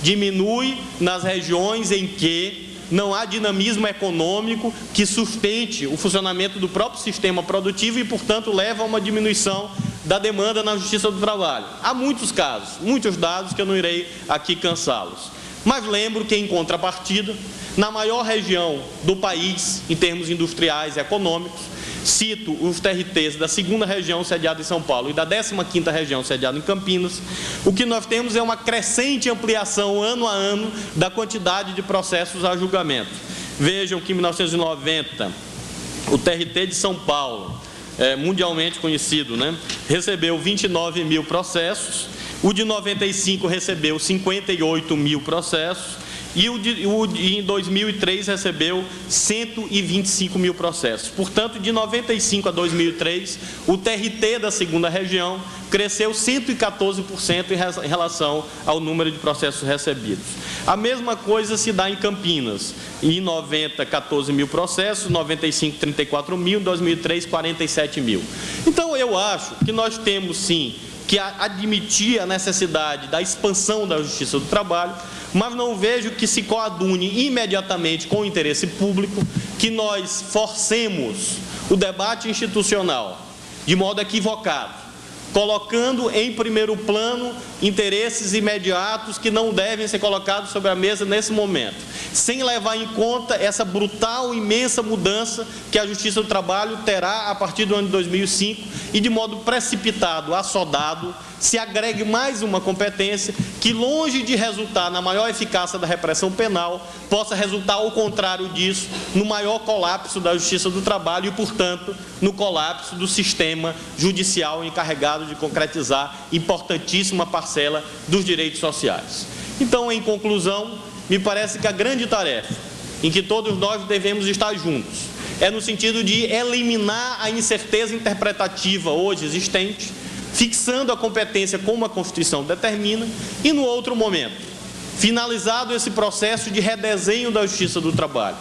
Diminui nas regiões em que não há dinamismo econômico que sustente o funcionamento do próprio sistema produtivo e, portanto, leva a uma diminuição da demanda na Justiça do Trabalho. Há muitos casos, muitos dados que eu não irei aqui cansá-los. Mas lembro que, em contrapartida, na maior região do país, em termos industriais e econômicos, cito os TRTs da 2ª região sediada em São Paulo e da 15ª região sediada em Campinas, o que nós temos é uma crescente ampliação ano a ano da quantidade de processos a julgamento. Vejam que em 1990, o TRT de São Paulo, mundialmente conhecido, recebeu 29 mil processos, o de 95 recebeu 58 mil processos e em 2003 recebeu 125 mil processos. Portanto, de 95 a 2003, o TRT da 2ª região cresceu 114% em relação ao número de processos recebidos. A mesma coisa se dá em Campinas. Em 90, 14 mil processos, 95, 34 mil, em 2003, 47 mil. Então, eu acho que nós temos, sim, que admitia a necessidade da expansão da Justiça do Trabalho, mas não vejo que se coadune imediatamente com o interesse público, que nós forcemos o debate institucional de modo equivocado, colocando em primeiro plano interesses imediatos que não devem ser colocados sobre a mesa nesse momento, sem levar em conta essa brutal, imensa mudança que a Justiça do Trabalho terá a partir do ano de 2005 e, de modo precipitado, assodado, se agregue mais uma competência que, longe de resultar na maior eficácia da repressão penal, possa resultar, ao contrário disso, no maior colapso da Justiça do Trabalho e, portanto, no colapso do sistema judicial encarregado de concretizar importantíssima parcela dos direitos sociais. Então, em conclusão, me parece que a grande tarefa em que todos nós devemos estar juntos é no sentido de eliminar a incerteza interpretativa hoje existente, fixando a competência como a Constituição determina, e, no outro momento, finalizado esse processo de redesenho da Justiça do Trabalho,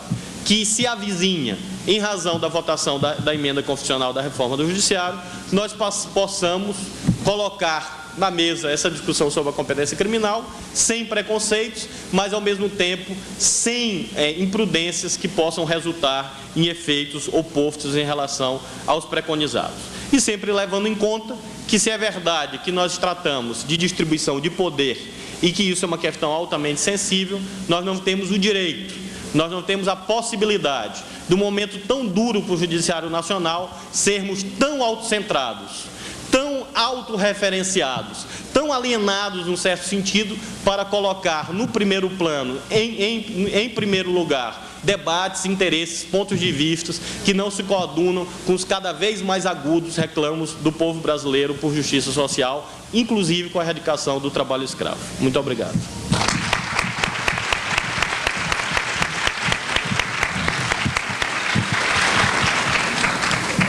que se avizinha em razão da votação da emenda constitucional da reforma do Judiciário, nós possamos colocar na mesa essa discussão sobre a competência criminal, sem preconceitos, mas, ao mesmo tempo, sem imprudências que possam resultar em efeitos opostos em relação aos preconizados. E sempre levando em conta que, se é verdade que nós tratamos de distribuição de poder e que isso é uma questão altamente sensível, nós não temos o direito, nós não temos a possibilidade, do momento tão duro para o Judiciário Nacional, sermos tão autocentrados, tão autorreferenciados, tão alienados, num certo sentido, para colocar no primeiro plano, em primeiro lugar, debates, interesses, pontos de vista que não se coadunam com os cada vez mais agudos reclamos do povo brasileiro por justiça social, inclusive com a erradicação do trabalho escravo. Muito obrigado.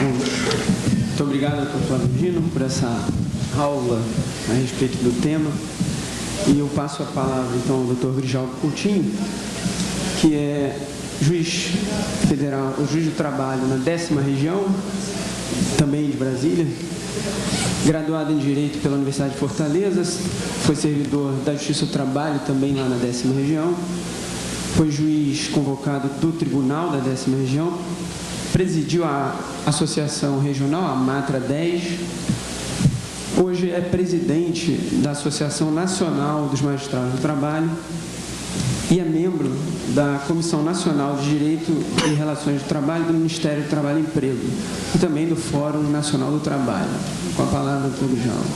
Muito obrigado, doutor Flávio Dino, por essa aula a respeito do tema. E eu passo a palavra, então, ao doutor Grijalvo Coutinho, que é juiz federal, o juiz do trabalho na 10ª região, também de Brasília, graduado em Direito pela Universidade de Fortaleza, foi servidor da Justiça do Trabalho também lá na 10ª região, foi juiz convocado do Tribunal da 10ª região, presidiu a Associação Regional, a Matra 10, hoje é presidente da Associação Nacional dos Magistrados do Trabalho e é membro da Comissão Nacional de Direito e Relações do Trabalho do Ministério do Trabalho e Emprego e também do Fórum Nacional do Trabalho. Com a palavra, doutor Grijalvo.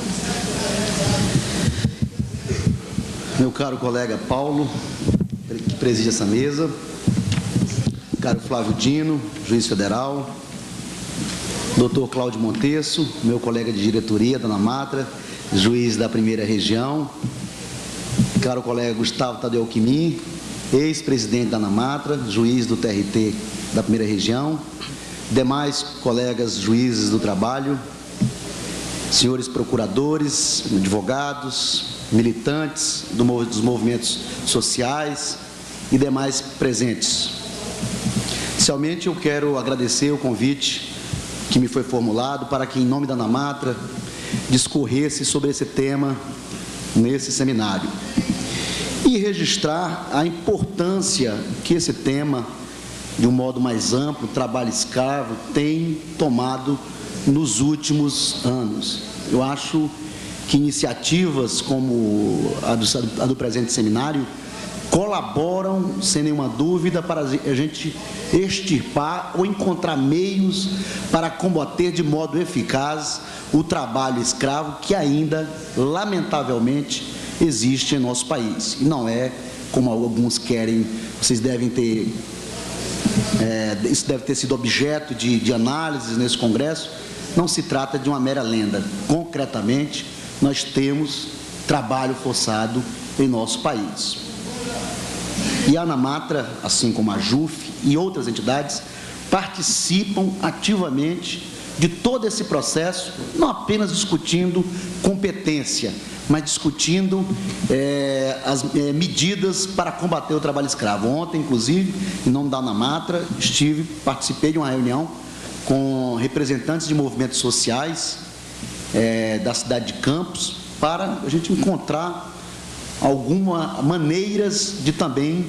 Meu caro colega Paulo, que preside essa mesa, caro Flávio Dino, juiz federal, doutor Cláudio Montesso, meu colega de diretoria da Namatra, juiz da 1ª região, caro colega Gustavo Tadeu Alquimim, ex-presidente da Namatra, juiz do TRT da 1ª região, demais colegas juízes do trabalho, senhores procuradores, advogados, militantes dos movimentos sociais e demais presentes. Inicialmente, eu quero agradecer o convite que me foi formulado para que, em nome da Namatra, discorresse sobre esse tema nesse seminário e registrar a importância que esse tema, de um modo mais amplo, trabalho escravo, tem tomado nos últimos anos. Eu acho que iniciativas como a do presente seminário colaboram, sem nenhuma dúvida, para a gente extirpar ou encontrar meios para combater de modo eficaz o trabalho escravo que ainda, lamentavelmente, existe em nosso país. E não é como alguns querem, vocês devem ter, isso deve ter sido objeto de análises nesse congresso, não se trata de uma mera lenda. Concretamente, nós temos trabalho forçado em nosso país. E a Namatra, assim como a JUF e outras entidades, participam ativamente de todo esse processo, não apenas discutindo competência, mas discutindo as medidas para combater o trabalho escravo. Ontem, inclusive, em nome da Namatra, participei de uma reunião com representantes de movimentos sociais da cidade de Campos, para a gente encontrar algumas maneiras de também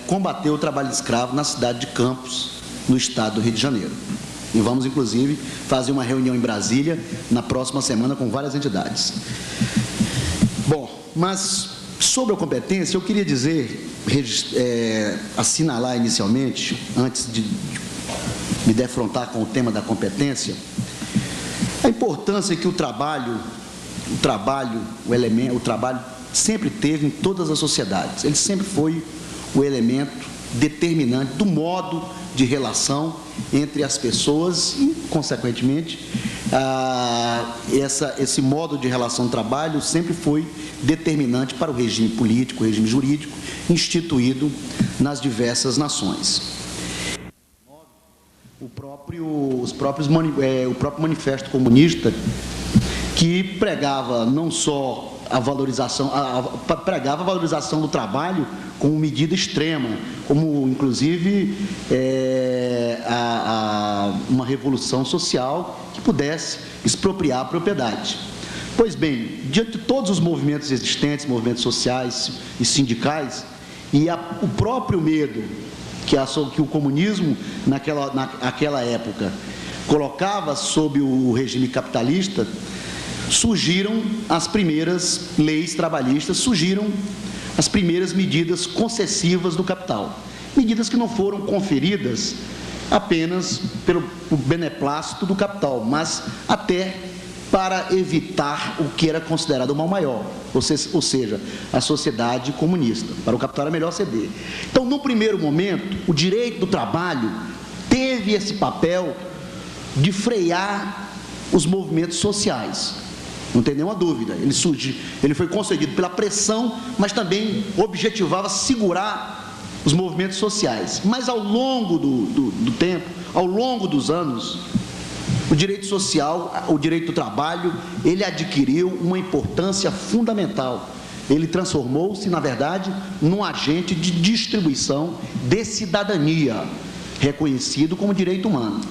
combater o trabalho escravo na cidade de Campos, no estado do Rio de Janeiro. E vamos, inclusive, fazer uma reunião em Brasília na próxima semana com várias entidades. Bom, mas sobre a competência, eu queria dizer, assinalar inicialmente, antes de me defrontar com o tema da competência, a importância que o trabalho sempre teve em todas as sociedades. Ele sempre foi o elemento determinante do modo de relação entre as pessoas e, consequentemente, esse modo de relação trabalho sempre foi determinante para o regime político, o regime jurídico instituído nas diversas nações. O próprio Manifesto Comunista, que pregava não só pregava a valorização do trabalho como medida extrema, como, inclusive, uma revolução social que pudesse expropriar a propriedade. Pois bem, diante de todos os movimentos existentes, movimentos sociais e sindicais, e o próprio medo que o comunismo, naquela época, colocava sob o regime capitalista, surgiram as primeiras leis trabalhistas, surgiram as primeiras medidas concessivas do capital. Medidas que não foram conferidas apenas pelo beneplácito do capital, mas até para evitar o que era considerado o mal maior, ou seja, a sociedade comunista. Para o capital era melhor ceder. Então, no primeiro momento, o direito do trabalho teve esse papel de frear os movimentos sociais. Não tem nenhuma dúvida. Ele foi concedido pela pressão, mas também objetivava segurar os movimentos sociais. Mas ao longo do tempo, ao longo dos anos, o direito social, o direito do trabalho, ele adquiriu uma importância fundamental. Ele transformou-se, na verdade, num agente de distribuição de cidadania, reconhecido como direito humano.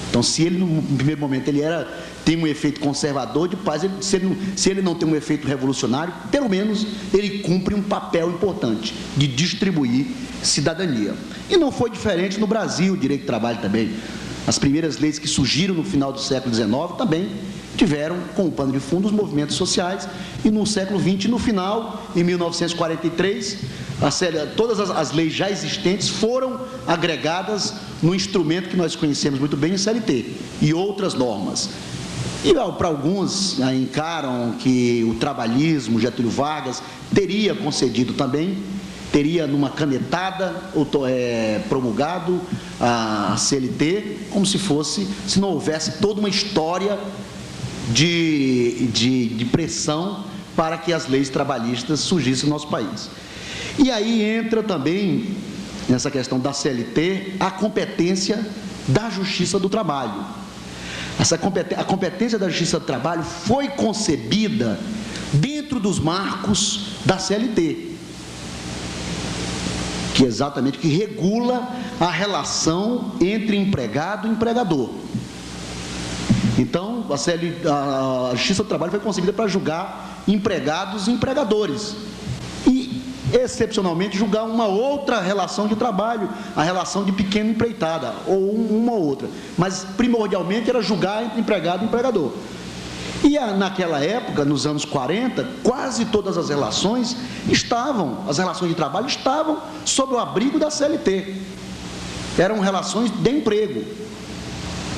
Então, se ele, no primeiro momento, tem um efeito conservador de paz, se ele não tem um efeito revolucionário, pelo menos ele cumpre um papel importante de distribuir cidadania. E não foi diferente no Brasil, o direito do trabalho também. As primeiras leis que surgiram no final do século XIX também tiveram como pano de fundo os movimentos sociais, e no século XX, no final, em 1943, todas as leis já existentes foram agregadas no instrumento que nós conhecemos muito bem, o CLT, e outras normas. E para alguns encaram que o trabalhismo, Getúlio Vargas, teria concedido também, teria numa canetada promulgado a CLT, como se não houvesse toda uma história de pressão para que as leis trabalhistas surgissem no nosso país. E aí entra também, nessa questão da CLT, a competência da Justiça do Trabalho. A competência da Justiça do Trabalho foi concebida dentro dos marcos da CLT, que regula a relação entre empregado e empregador. Então, a Justiça do Trabalho foi concebida para julgar empregados e empregadores. E, excepcionalmente, julgar uma outra relação de trabalho, a relação de pequena empreitada, ou uma outra. Mas, primordialmente, era julgar entre empregado e empregador. E naquela época, nos anos 40, quase todas as relações de trabalho estavam sob o abrigo da CLT. Eram relações de emprego.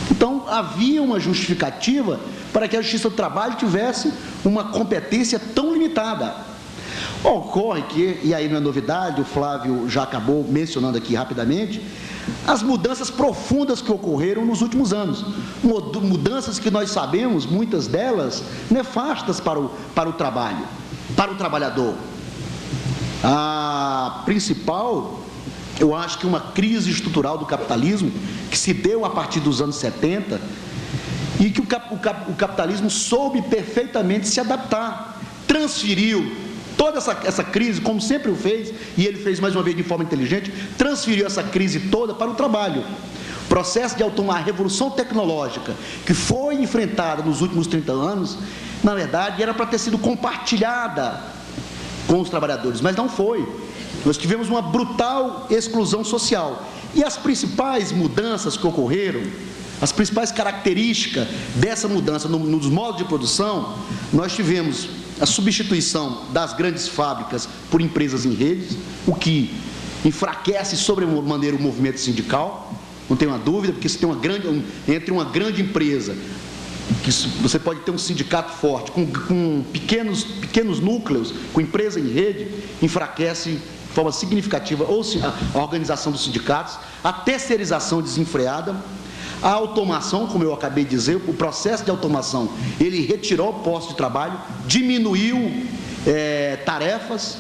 Então, havia uma justificativa para que a Justiça do Trabalho tivesse uma competência tão limitada. Ocorre que, e aí não é novidade, o Flávio já acabou mencionando aqui rapidamente, as mudanças profundas que ocorreram nos últimos anos. Mudanças que nós sabemos, muitas delas, nefastas para o trabalho, para o trabalhador. A principal, eu acho que uma crise estrutural do capitalismo, que se deu a partir dos anos 70, e que o capitalismo soube perfeitamente se adaptar, transferiu toda essa crise, como sempre o fez, e ele fez mais uma vez de forma inteligente, transferiu essa crise toda para o trabalho. processo de a revolução tecnológica que foi enfrentada nos últimos 30 anos, na verdade, era para ter sido compartilhada com os trabalhadores, mas não foi. Nós tivemos uma brutal exclusão social. E as principais mudanças que ocorreram, as principais características dessa mudança nos modos de produção, nós tivemos a substituição das grandes fábricas por empresas em redes, o que enfraquece sobremaneira o movimento sindical, não tem uma dúvida, porque se tem entre uma grande empresa, que você pode ter um sindicato forte, com pequenos núcleos, com empresa em rede, enfraquece de forma significativa ou a organização dos sindicatos, a terceirização desenfreada, a automação, como eu acabei de dizer, o processo de automação, ele retirou postos de trabalho, diminuiu tarefas,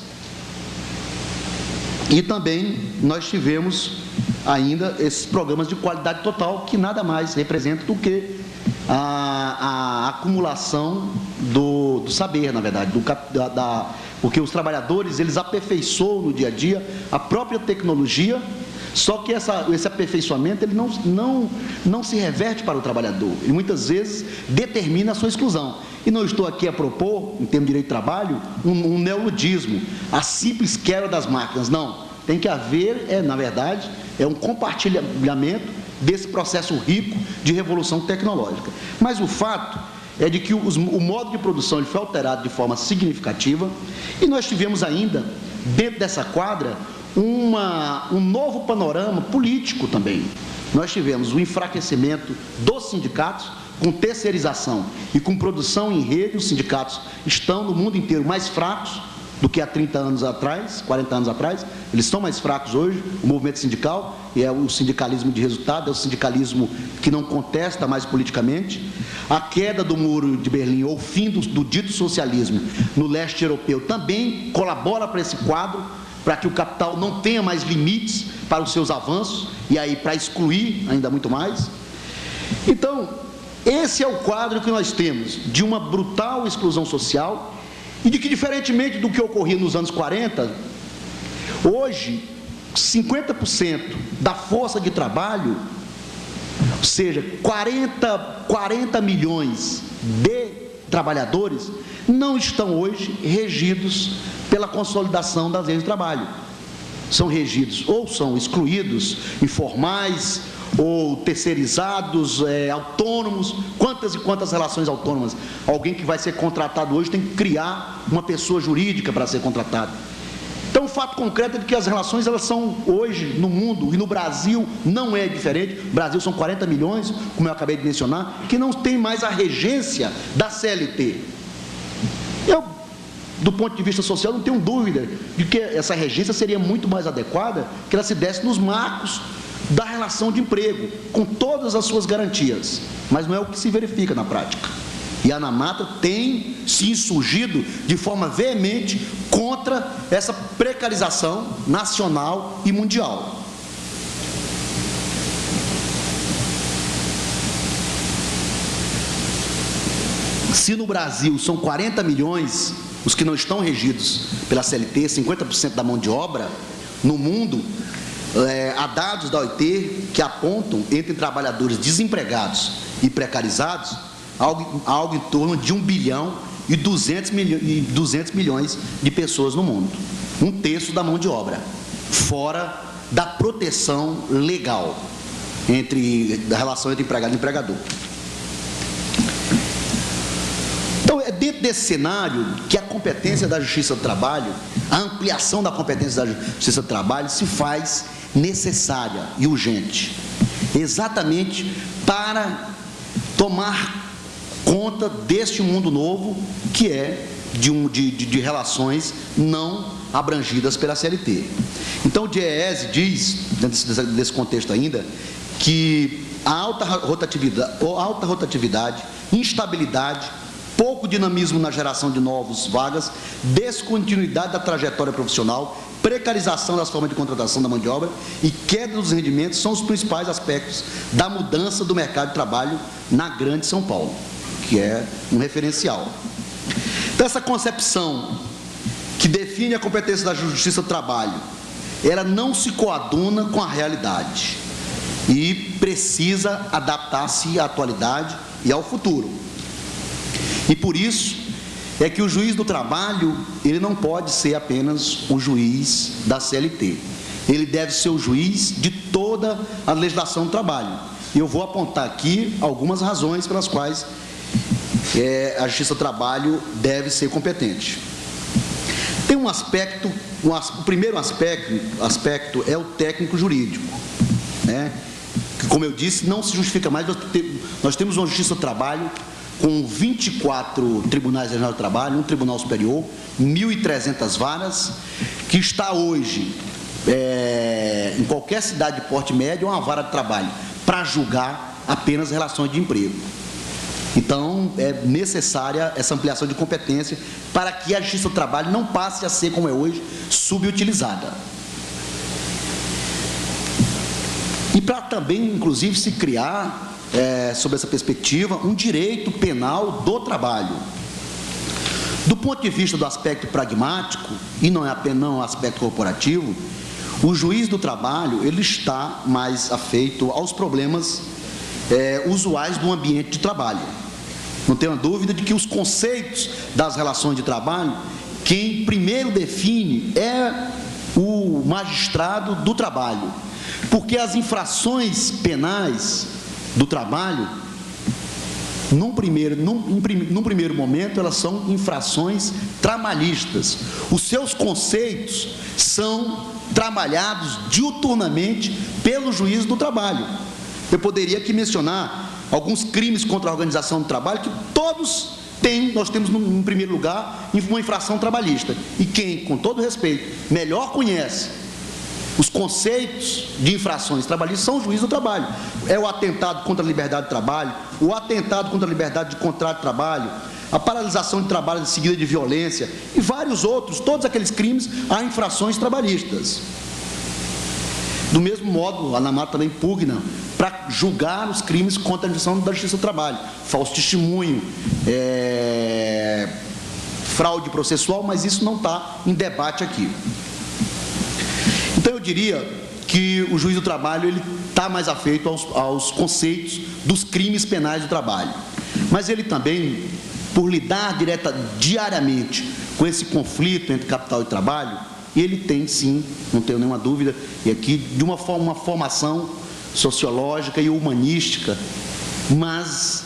e também nós tivemos ainda esses programas de qualidade total, que nada mais representam do que a acumulação do saber, na verdade, porque os trabalhadores, eles aperfeiçoam no dia a dia a própria tecnologia, só que esse aperfeiçoamento, ele não se reverte para o trabalhador, e muitas vezes determina a sua exclusão. E não estou aqui a propor, em termos de direito de trabalho, um neoludismo, a simples quebra das máquinas, não. Tem que haver, na verdade, um compartilhamento desse processo rico de revolução tecnológica. Mas o fato é de que o modo de produção ele foi alterado de forma significativa, e nós tivemos ainda, dentro dessa quadra, um novo panorama político também. Nós tivemos o enfraquecimento dos sindicatos, com terceirização e com produção em rede. Os sindicatos estão no mundo inteiro mais fracos do que há 30 anos atrás, 40 anos atrás. Eles estão mais fracos hoje, o movimento sindical, e é o sindicalismo de resultado, é o sindicalismo que não contesta mais politicamente. A queda do muro de Berlim, ou o fim do dito socialismo no leste europeu, também colabora para esse quadro, para que o capital não tenha mais limites para os seus avanços, e aí para excluir ainda muito mais. Então, esse é o quadro que nós temos, de uma brutal exclusão social, e de que, diferentemente do que ocorria nos anos 40, hoje, 50% da força de trabalho, ou seja, 40 milhões de trabalhadores, não estão hoje regidos pela consolidação das leis de trabalho. São regidos ou são excluídos, informais, ou terceirizados, autônomos. Quantas e quantas relações autônomas? Alguém que vai ser contratado hoje tem que criar uma pessoa jurídica para ser contratado. Então, o fato concreto é de que as relações, elas são hoje, no mundo, e no Brasil não é diferente. No Brasil são 40 milhões, como eu acabei de mencionar, que não tem mais a regência da CLT. Eu, do ponto de vista social, não tenho dúvida de que essa regência seria muito mais adequada que ela se desse nos marcos da relação de emprego, com todas as suas garantias, mas não é o que se verifica na prática. E a ANAMATRA tem se insurgido de forma veemente contra essa precarização nacional e mundial. Se no Brasil são 40 milhões os que não estão regidos pela CLT, 50% da mão de obra, no mundo, há dados da OIT que apontam, entre trabalhadores desempregados e precarizados, algo em torno de 1 bilhão e 200 milhões de pessoas no mundo. 1/3 da mão de obra, fora da proteção legal da relação entre empregado e empregador. Então, é dentro desse cenário que a competência da Justiça do Trabalho, a ampliação da competência da Justiça do Trabalho se faz necessária e urgente, exatamente para tomar conta deste mundo novo que é de relações não abrangidas pela CLT. Então, o DIEESE diz, dentro desse contexto ainda, que a alta rotatividade, instabilidade, pouco dinamismo na geração de novas vagas, descontinuidade da trajetória profissional, precarização das formas de contratação da mão de obra e queda dos rendimentos são os principais aspectos da mudança do mercado de trabalho na Grande São Paulo, que é um referencial. Então, essa concepção que define a competência da Justiça do Trabalho, ela não se coaduna com a realidade. e precisa adaptar-se à atualidade e ao futuro. E por isso é que o juiz do trabalho, ele não pode ser apenas o juiz da CLT. Ele deve ser o juiz de toda a legislação do trabalho. E eu vou apontar aqui algumas razões pelas quais a Justiça do Trabalho deve ser competente. Tem um aspecto, o primeiro aspecto é o técnico jurídico, né? Que, como eu disse, não se justifica mais. Nós temos uma Justiça do Trabalho com 24 tribunais regionais do trabalho, um tribunal superior, 1.300 varas, que está hoje, em qualquer cidade de porte médio, uma vara de trabalho para julgar apenas relações de emprego. Então, é necessária essa ampliação de competência para que a Justiça do Trabalho não passe a ser, como é hoje, subutilizada. E para também, inclusive, se criar, sob essa perspectiva, um direito penal do trabalho. Do ponto de vista do aspecto pragmático, e não é apenas um aspecto corporativo, o juiz do trabalho, ele está mais afeito aos problemas usuais do ambiente de trabalho. Não tenho dúvida de que os conceitos das relações de trabalho, quem primeiro define é o magistrado do trabalho, porque as infrações penais do trabalho, num primeiro momento, elas são infrações trabalhistas. Os seus conceitos são trabalhados diuturnamente pelo juiz do trabalho. Eu poderia aqui mencionar alguns crimes contra a organização do trabalho que todos têm, nós temos, em primeiro lugar, uma infração trabalhista. E quem, com todo respeito, melhor conhece os conceitos de infrações trabalhistas são o juiz do trabalho. É o atentado contra a liberdade de trabalho, o atentado contra a liberdade de contrato de trabalho, a paralisação de trabalho seguida de violência e vários outros, todos aqueles crimes, há infrações trabalhistas. Do mesmo modo, a ANAMAT também pugna para julgar os crimes contra a administração da Justiça do Trabalho, falso testemunho, fraude processual, mas isso não está em debate aqui. Então, eu diria que o juiz do trabalho ele está mais afeito aos conceitos dos crimes penais do trabalho. Mas ele também, por lidar diariamente com esse conflito entre capital e trabalho, ele tem sim, não tenho nenhuma dúvida, e aqui de uma formação sociológica e humanística, mas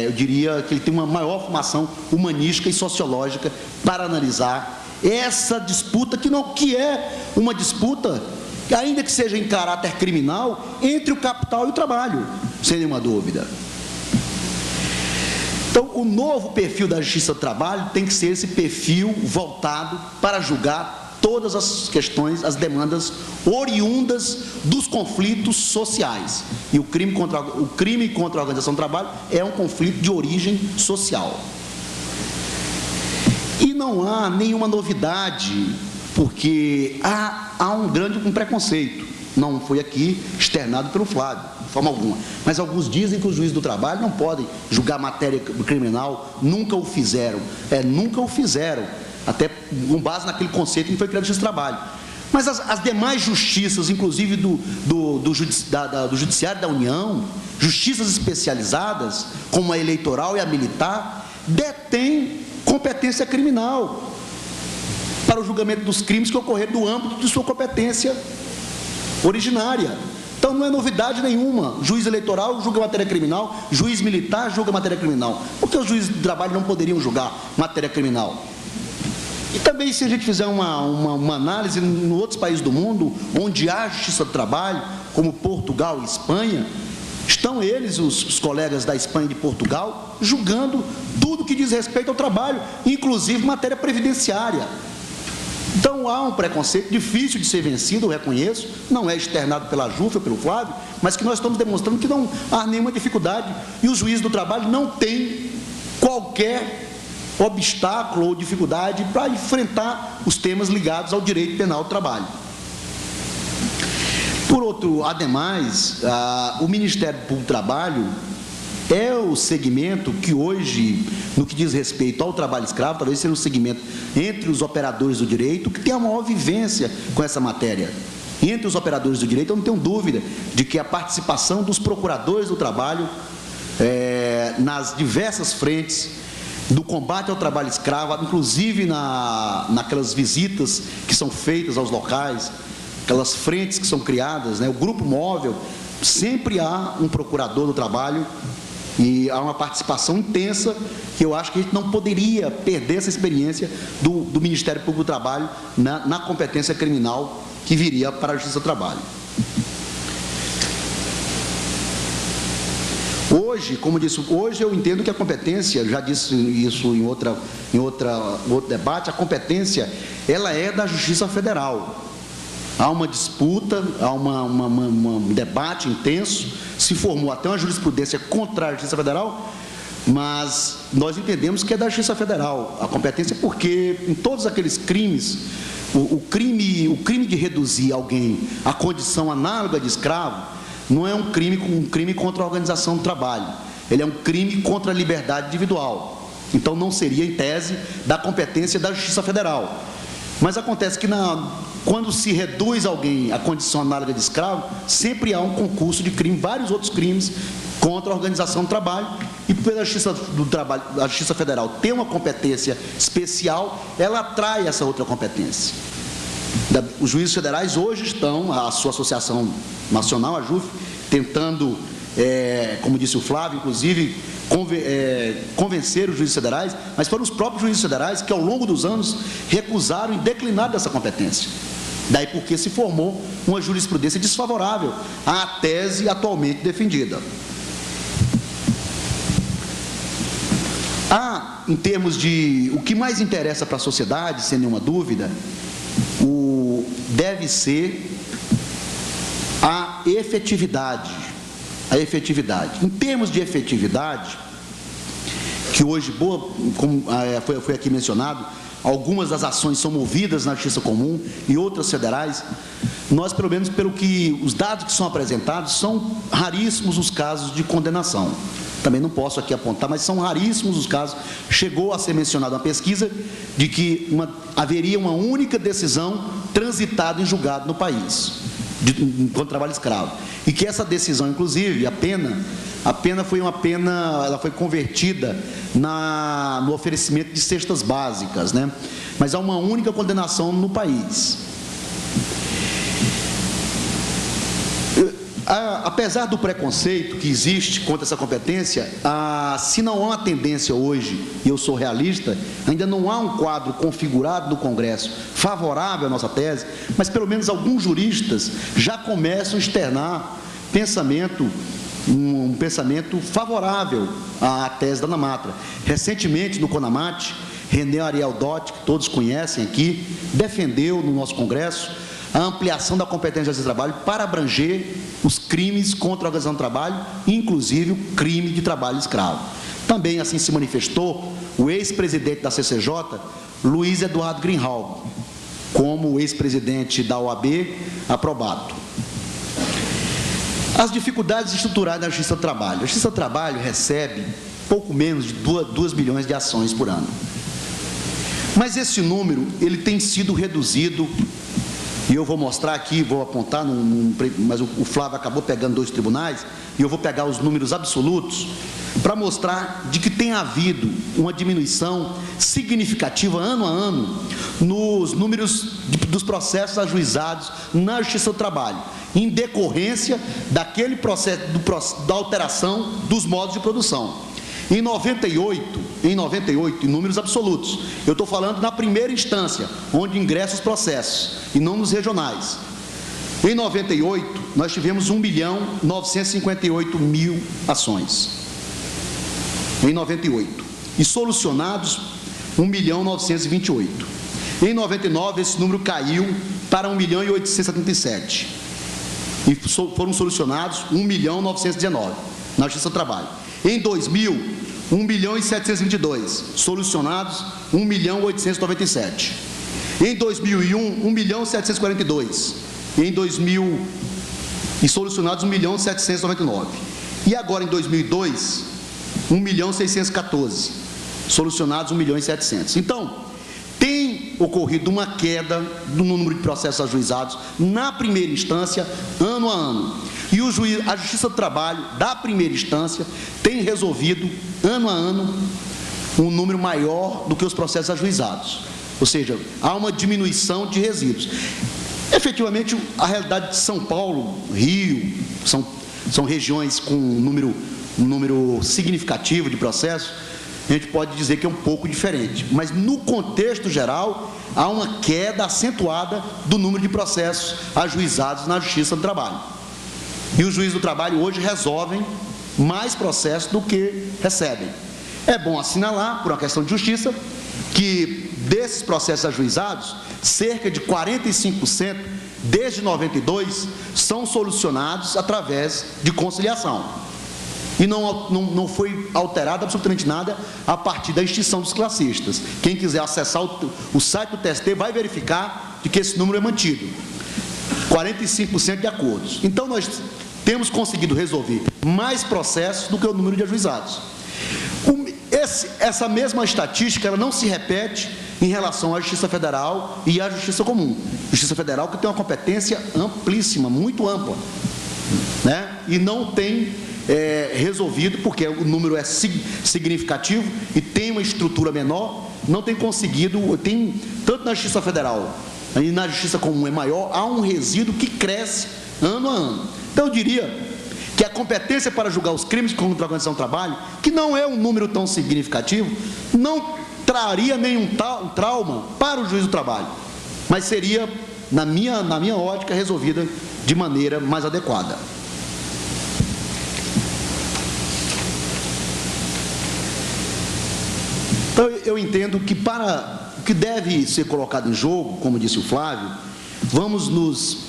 eu diria que ele tem uma maior formação humanística e sociológica para analisar essa disputa que é uma disputa, ainda que seja em caráter criminal, entre o capital e o trabalho, sem nenhuma dúvida. Então, o novo perfil da Justiça do Trabalho tem que ser esse perfil voltado para julgar todas as questões, as demandas oriundas dos conflitos sociais. E o crime contra a organização do trabalho é um conflito de origem social. E não há nenhuma novidade, porque há um preconceito. Não foi aqui externado pelo Flávio, de forma alguma. Mas alguns dizem que os juízes do trabalho não podem julgar matéria criminal, nunca o fizeram. Nunca o fizeram, até com base naquele conceito que foi criado no Justiça do Trabalho. Mas as demais justiças, inclusive do Judiciário da União, justiças especializadas, como a eleitoral e a militar, detêm competência criminal para o julgamento dos crimes que ocorreram no âmbito de sua competência originária. Então não é novidade nenhuma. Juiz eleitoral julga matéria criminal, juiz militar julga matéria criminal. Por que os juízes do trabalho não poderiam julgar matéria criminal? E também, se a gente fizer uma análise em outros países do mundo, onde há justiça do trabalho, como Portugal e Espanha, estão eles, os colegas da Espanha e de Portugal, julgando tudo que diz respeito ao trabalho, inclusive matéria previdenciária. Então, há um preconceito difícil de ser vencido, eu reconheço, não é externado pela JUF ou pelo Flávio, mas que nós estamos demonstrando que não há nenhuma dificuldade e os juízes do trabalho não têm qualquer obstáculo ou dificuldade para enfrentar os temas ligados ao direito penal do trabalho. Por outro, ademais, o Ministério Público do Trabalho é o segmento que hoje, no que diz respeito ao trabalho escravo, talvez seja o segmento entre os operadores do direito que tem a maior vivência com essa matéria. entre os operadores do direito, eu não tenho dúvida de que a participação dos procuradores do trabalho nas diversas frentes do combate ao trabalho escravo, inclusive naquelas visitas que são feitas aos locais, aquelas frentes que são criadas, né, o grupo móvel, sempre há um procurador do trabalho e há uma participação intensa que eu acho que a gente não poderia perder essa experiência do Ministério Público do Trabalho na competência criminal que viria para a Justiça do Trabalho. Hoje, como eu disse, hoje eu entendo que a competência, já disse isso em outro debate, a competência, ela é da Justiça Federal. Há uma disputa, há um debate intenso, se formou até uma jurisprudência contra a Justiça Federal, mas nós entendemos que é da Justiça Federal a competência, porque em todos aqueles crimes, o crime de reduzir alguém à condição análoga de escravo, não é um crime contra a organização do trabalho, ele é um crime contra a liberdade individual. Então não seria, em tese, da competência da Justiça Federal. Mas acontece que quando se reduz alguém à condição análoga de escravo, sempre há um concurso de crime, vários outros crimes contra a organização do trabalho, e pela Justiça do Trabalho, a Justiça Federal tem uma competência especial, ela atrai essa outra competência. Os juízes federais hoje estão, a sua associação nacional, a JUF, tentando, como disse o Flávio, inclusive, convencer os juízes federais, mas foram os próprios juízes federais que, ao longo dos anos, recusaram e declinaram dessa competência. Daí porque se formou uma jurisprudência desfavorável à tese atualmente defendida. Em termos de o que mais interessa para a sociedade, sem nenhuma dúvida, deve ser a efetividade. A efetividade. Em termos de efetividade, que hoje, como foi aqui mencionado, algumas das ações são movidas na Justiça Comum e outras federais, nós, pelo menos pelo que os dados que são apresentados, são raríssimos os casos de condenação. Também não posso aqui apontar, mas são raríssimos os casos. Chegou a ser mencionada uma pesquisa de que haveria uma única decisão transitada em julgado no país, contra o trabalho escravo. E que essa decisão, inclusive, a pena foi uma pena, ela foi convertida no oferecimento de cestas básicas, né? Mas há uma única condenação no país. Apesar do preconceito que existe contra essa competência, se não há uma tendência hoje, e eu sou realista, ainda não há um quadro configurado no Congresso favorável à nossa tese, mas pelo menos alguns juristas já começam a externar um pensamento favorável à tese da Ana Matra. Recentemente, no CONAMAT, René Ariel Dotti, que todos conhecem aqui, defendeu no nosso Congresso a ampliação da competência de trabalho para abranger os crimes contra a organização do trabalho, inclusive o crime de trabalho escravo. Também assim se manifestou o ex-presidente da CCJ, Luiz Eduardo Greenhalgh, como ex-presidente da OAB, aprovado. As dificuldades estruturais da Justiça do Trabalho. A Justiça do Trabalho recebe pouco menos de 2 milhões de ações por ano. Mas esse número, ele tem sido reduzido. E eu vou mostrar aqui, vou apontar, mas o Flávio acabou pegando 2 tribunais, e eu vou pegar os números absolutos, para mostrar de que tem havido uma diminuição significativa, ano a ano, nos números dos processos ajuizados na Justiça do Trabalho, em decorrência daquele processo, da alteração dos modos de produção. Em 98, em números absolutos, eu estou falando na primeira instância, onde ingressam os processos, e não nos regionais. Em 98, nós tivemos 1.958.000 ações. Em 98. E solucionados, 1.928. Em 99, esse número caiu para 1.877. E foram solucionados 1.919 na Justiça do Trabalho. Em 2000, 1.722, solucionados 1.897. Em 2001, 1.742. Em 2000, e solucionados 1.799. E agora em 2002, 1.614, solucionados 1.700. Então, tem ocorrido uma queda do número de processos ajuizados na primeira instância, ano a ano. E a Justiça do Trabalho, da primeira instância, tem resolvido, ano a ano, um número maior do que os processos ajuizados. Ou seja, há uma diminuição de resíduos. Efetivamente, a realidade de São Paulo, Rio, são regiões com um número significativo de processos, a gente pode dizer que é um pouco diferente. Mas, no contexto geral, há uma queda acentuada do número de processos ajuizados na Justiça do Trabalho. E os juízes do trabalho hoje resolvem mais processos do que recebem. É bom assinalar, por uma questão de justiça, que desses processos ajuizados, cerca de 45%, desde 92, são solucionados através de conciliação. E não foi alterado absolutamente nada a partir da extinção dos classistas. Quem quiser acessar o site do TST vai verificar de que esse número é mantido. 45% de acordos. Então, nós temos conseguido resolver mais processos do que o número de ajuizados. Essa mesma estatística ela não se repete em relação à Justiça Federal e à Justiça Comum. Justiça Federal que tem uma competência amplíssima, muito ampla, né? E não tem resolvido, porque o número é significativo e tem uma estrutura menor, não tem conseguido, tanto na Justiça Federal e na Justiça Comum é maior, há um resíduo que cresce ano a ano. Então, eu diria que a competência para julgar os crimes contra a organização do trabalho, que não é um número tão significativo, não traria nenhum trauma para o juiz do trabalho, mas seria, na minha ótica, resolvida de maneira mais adequada. Então, eu entendo que para o que deve ser colocado em jogo, como disse o Flávio, vamos nos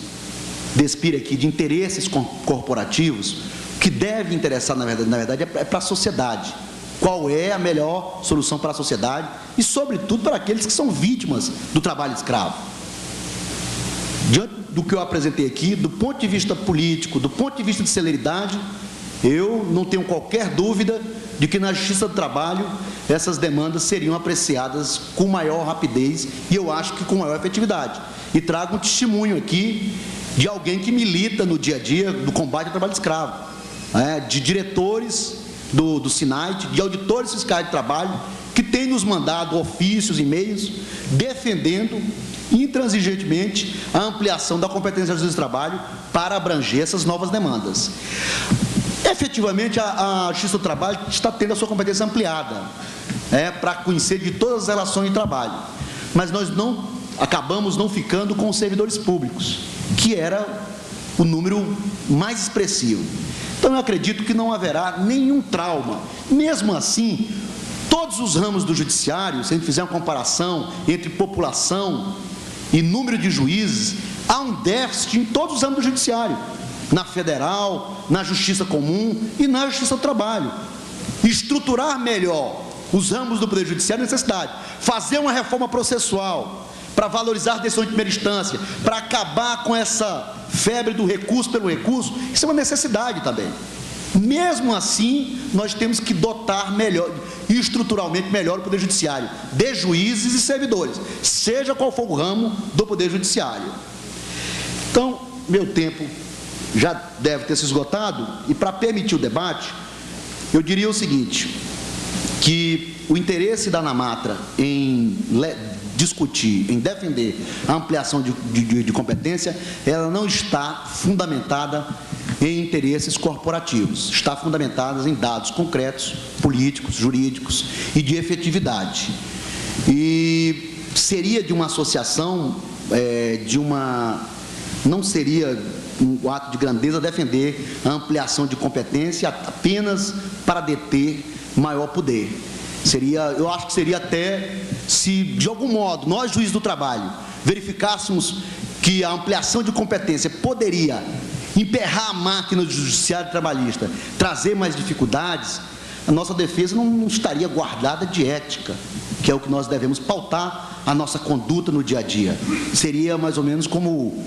despir aqui de interesses corporativos, que deve interessar, na verdade, é para a sociedade. Qual é a melhor solução para a sociedade e, sobretudo, para aqueles que são vítimas do trabalho escravo. Diante do que eu apresentei aqui, do ponto de vista político, do ponto de vista de celeridade, eu não tenho qualquer dúvida de que na Justiça do Trabalho essas demandas seriam apreciadas com maior rapidez e eu acho que com maior efetividade. E trago um testemunho aqui de alguém que milita no dia a dia do combate ao trabalho escravo, de diretores do SINAIT, de auditores fiscais de trabalho, que têm nos mandado ofícios, e-mails, defendendo intransigentemente a ampliação da competência da Justiça do Trabalho para abranger essas novas demandas. Efetivamente, a Justiça do Trabalho está tendo a sua competência ampliada, para conhecer de todas as relações de trabalho, mas nós acabamos não ficando com os servidores públicos, que era o número mais expressivo. Então, eu acredito que não haverá nenhum trauma. Mesmo assim, todos os ramos do judiciário, se a gente fizer uma comparação entre população e número de juízes, há um déficit em todos os ramos do judiciário, na federal, na Justiça Comum e na Justiça do Trabalho. Estruturar melhor os ramos do Poder Judiciário é necessidade. Fazer uma reforma processual para valorizar a decisão de primeira instância, para acabar com essa febre do recurso pelo recurso, isso é uma necessidade também. Mesmo assim, nós temos que dotar melhor, estruturalmente melhor o Poder Judiciário, de juízes e servidores, seja qual for o ramo do Poder Judiciário. Então, meu tempo já deve ter se esgotado, e para permitir o debate, eu diria o seguinte, que o interesse da ANAMATRA em discutir, em defender a ampliação de competência, ela não está fundamentada em interesses corporativos, está fundamentada em dados concretos, políticos, jurídicos e de efetividade. E seria de uma associação, não seria um ato de grandeza defender a ampliação de competência apenas para deter maior poder. Eu acho que seria até, se de algum modo nós, juízes do trabalho, verificássemos que a ampliação de competência poderia emperrar a máquina do judiciário trabalhista, trazer mais dificuldades, a nossa defesa não estaria guardada de ética, que é o que nós devemos pautar a nossa conduta no dia a dia. Seria mais ou menos como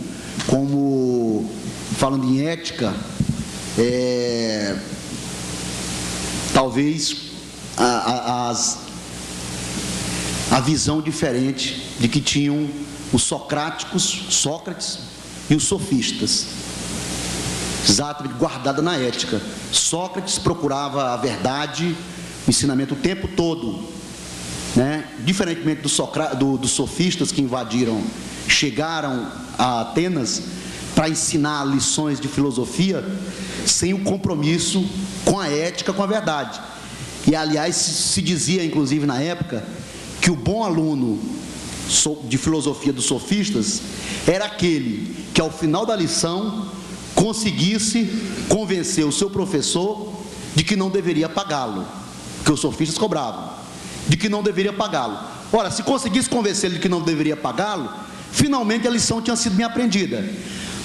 falando em ética, talvez a visão diferente de que tinham os Sócrates e os sofistas, exatamente guardada na ética. Sócrates procurava a verdade, o ensinamento o tempo todo, né? Diferentemente dos sofistas que chegaram a Atenas para ensinar lições de filosofia sem o compromisso com a ética, com a verdade. E, aliás, se dizia, inclusive, na época, que o bom aluno de filosofia dos sofistas era aquele que, ao final da lição, conseguisse convencer o seu professor de que não deveria pagá-lo, porque os sofistas cobravam, de que não deveria pagá-lo. Ora, se conseguisse convencer ele de que não deveria pagá-lo, finalmente a lição tinha sido bem aprendida.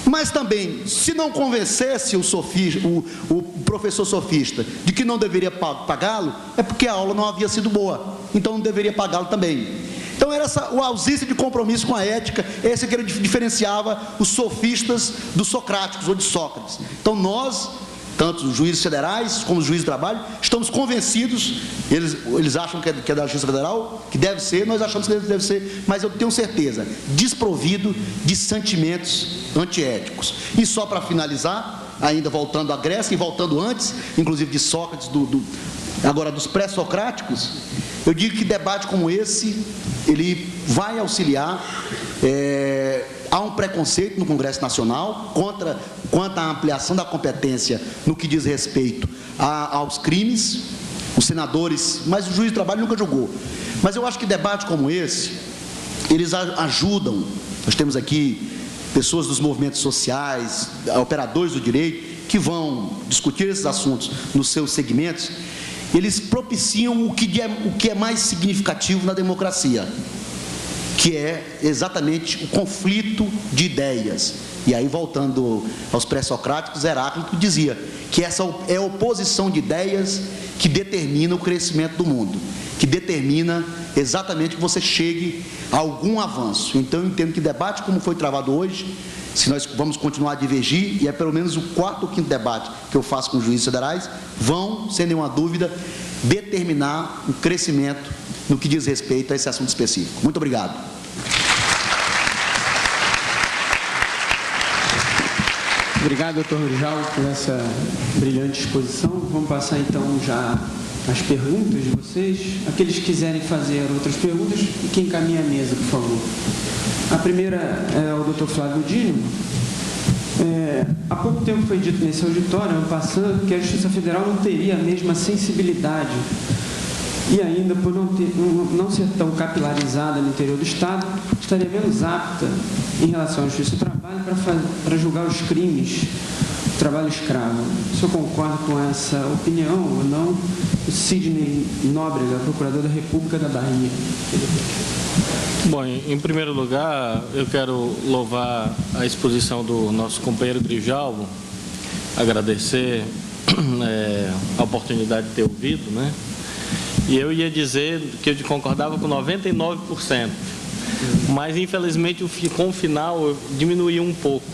Mas também, se não convencesse o professor sofista de que não deveria pagá-lo, é porque a aula não havia sido boa, então não deveria pagá-lo também. Então era a ausência de compromisso com a ética, esse que diferenciava os sofistas dos socráticos ou de Sócrates. Então nós, tanto os juízes federais como os juízes de trabalho, estamos convencidos, eles acham que é da Justiça Federal, que deve ser, nós achamos que deve ser, mas eu tenho certeza, desprovido de sentimentos antiéticos. E só para finalizar, ainda voltando à Grécia e voltando antes, inclusive de Sócrates, agora dos pré-socráticos, eu digo que debate como esse, ele vai auxiliar. Há um preconceito no Congresso Nacional quanto à ampliação da competência no que diz respeito aos crimes. Os senadores, mas o juiz de trabalho nunca julgou. Mas eu acho que debates como esse, eles ajudam. Nós temos aqui pessoas dos movimentos sociais, operadores do direito, que vão discutir esses assuntos nos seus segmentos. Eles propiciam o que é mais significativo na democracia, que é exatamente o conflito de ideias. E aí, voltando aos pré-socráticos, Heráclito dizia que essa é a oposição de ideias que determina o crescimento do mundo, que determina exatamente que você chegue a algum avanço. Então, eu entendo que debate como foi travado hoje, se nós vamos continuar a divergir, e é pelo menos o 4º ou 5º debate que eu faço com os juízes federais, vão, sem nenhuma dúvida, determinar o crescimento no que diz respeito a esse assunto específico. Muito obrigado. Obrigado, doutor Grijalva, por essa brilhante exposição. Vamos passar, então, já as perguntas de vocês. Aqueles que quiserem fazer outras perguntas, que encaminhe a mesa, por favor. A primeira é ao doutor Flávio Dino. Há pouco tempo foi dito nesse auditório, passando, que a Justiça Federal não teria a mesma sensibilidade e ainda por não ser tão capilarizada no interior do Estado, estaria menos apta em relação à Justiça do Trabalho para julgar os crimes do trabalho escravo. O senhor concorda com essa opinião ou não? O Sidney Nóbrega, procurador da República da Bahia. Bom, em primeiro lugar, eu quero louvar a exposição do nosso companheiro Grijalva, agradecer a oportunidade de ter ouvido, né? E eu ia dizer que eu concordava com 99%, mas infelizmente com o final eu diminuí um pouco,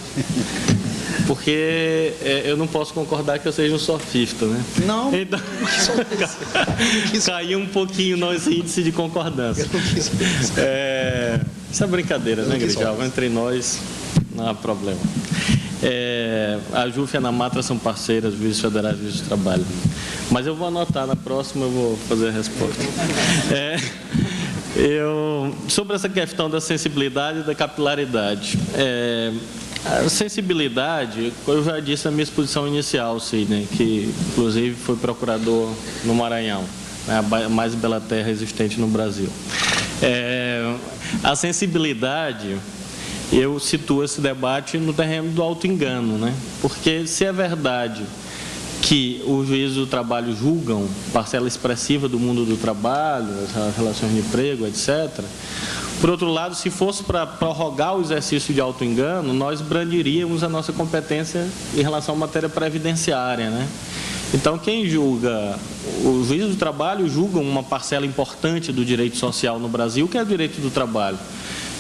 porque eu não posso concordar que eu seja um sofista, né? Não. Então, caiu um pouquinho nosso índice de concordância. Isso é brincadeira, né, Grijalva? Entre nós não há problema. A JUF e a ANAMATRA são parceiras, juízes federais e juízes de trabalho. Mas eu vou anotar, na próxima eu vou fazer a resposta. Sobre essa questão da sensibilidade e da capilaridade. A sensibilidade, eu já disse na minha exposição inicial, Sidney, que inclusive foi procurador no Maranhão, a mais bela terra existente no Brasil. A sensibilidade, eu situo esse debate no terreno do auto-engano, né? Porque se é verdade que os juízes do trabalho julgam parcela expressiva do mundo do trabalho, as relações de emprego, etc., por outro lado, se fosse para prorrogar o exercício de auto-engano, nós brandiríamos a nossa competência em relação à matéria previdenciária, né? Então, quem julga, os juízes do trabalho julgam uma parcela importante do direito social no Brasil, que é o direito do trabalho.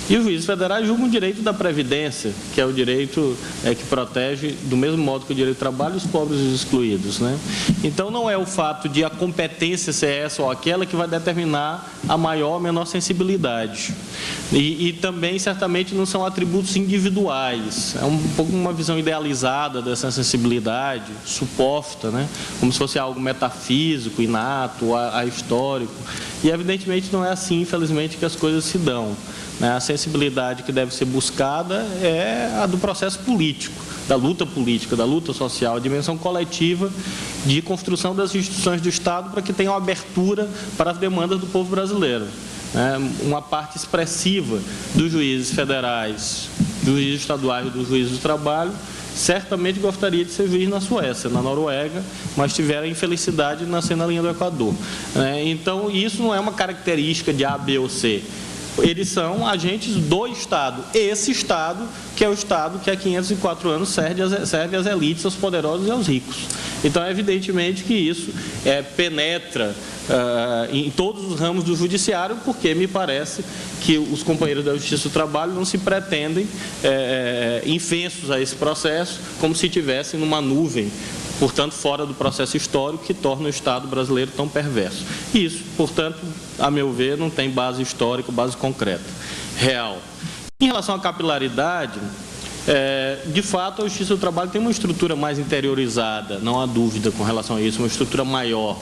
E os juízes federais julgam o direito da previdência, que é o direito que protege, do mesmo modo que o direito do trabalho, os pobres e os excluídos, né? Então, não é o fato de a competência ser essa ou aquela que vai determinar a maior ou menor sensibilidade. E também, certamente, não são atributos individuais. É um pouco uma visão idealizada dessa sensibilidade, suposta, né? Como se fosse algo metafísico, inato, ahistórico. E, evidentemente, não é assim, infelizmente, que as coisas se dão. A sensibilidade que deve ser buscada é a do processo político, da luta social, a dimensão coletiva de construção das instituições do Estado para que tenham abertura para as demandas do povo brasileiro. Uma parte expressiva dos juízes federais, dos juízes estaduais e dos juízes do trabalho certamente gostaria de ser juiz na Suécia, na Noruega, mas tiveram a infelicidade de nascer na linha do Equador. Então, isso não é uma característica de A, B ou C. Eles são agentes do Estado. Esse Estado, que é o Estado que há 504 anos serve às elites, aos poderosos e aos ricos. Então, evidentemente que isso penetra em todos os ramos do judiciário, porque me parece que os companheiros da Justiça do Trabalho não se pretendem infensos a esse processo, como se estivessem numa nuvem, portanto, fora do processo histórico que torna o Estado brasileiro tão perverso. Isso, portanto, a meu ver, não tem base histórica, base concreta, real. Em relação à capilaridade, de fato, a Justiça do Trabalho tem uma estrutura mais interiorizada, não há dúvida com relação a isso, uma estrutura maior.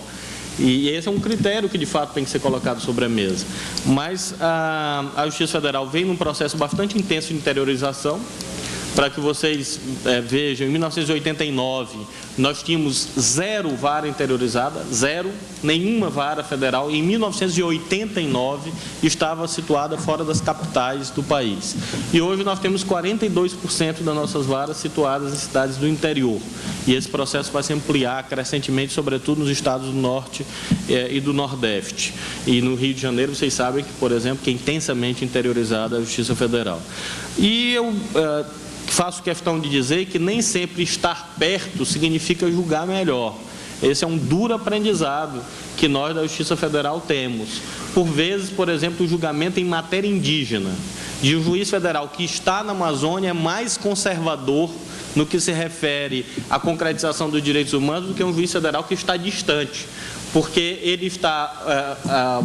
E esse é um critério que, de fato, tem que ser colocado sobre a mesa. Mas a Justiça Federal vem num processo bastante intenso de interiorização. Para que vocês vejam, em 1989, nós tínhamos 0 vara interiorizada, 0, nenhuma vara federal. Em 1989, estava situada fora das capitais do país. E hoje nós temos 42% das nossas varas situadas em cidades do interior. E esse processo vai se ampliar crescentemente, sobretudo nos estados do Norte e do Nordeste. E no Rio de Janeiro, vocês sabem que, por exemplo, que é intensamente interiorizada a Justiça Federal. E eu faço questão de dizer que nem sempre estar perto significa julgar melhor. Esse é um duro aprendizado que nós da Justiça Federal temos. Por vezes, por exemplo, o julgamento em matéria indígena de um juiz federal que está na Amazônia é mais conservador no que se refere à concretização dos direitos humanos do que um juiz federal que está distante, porque ele está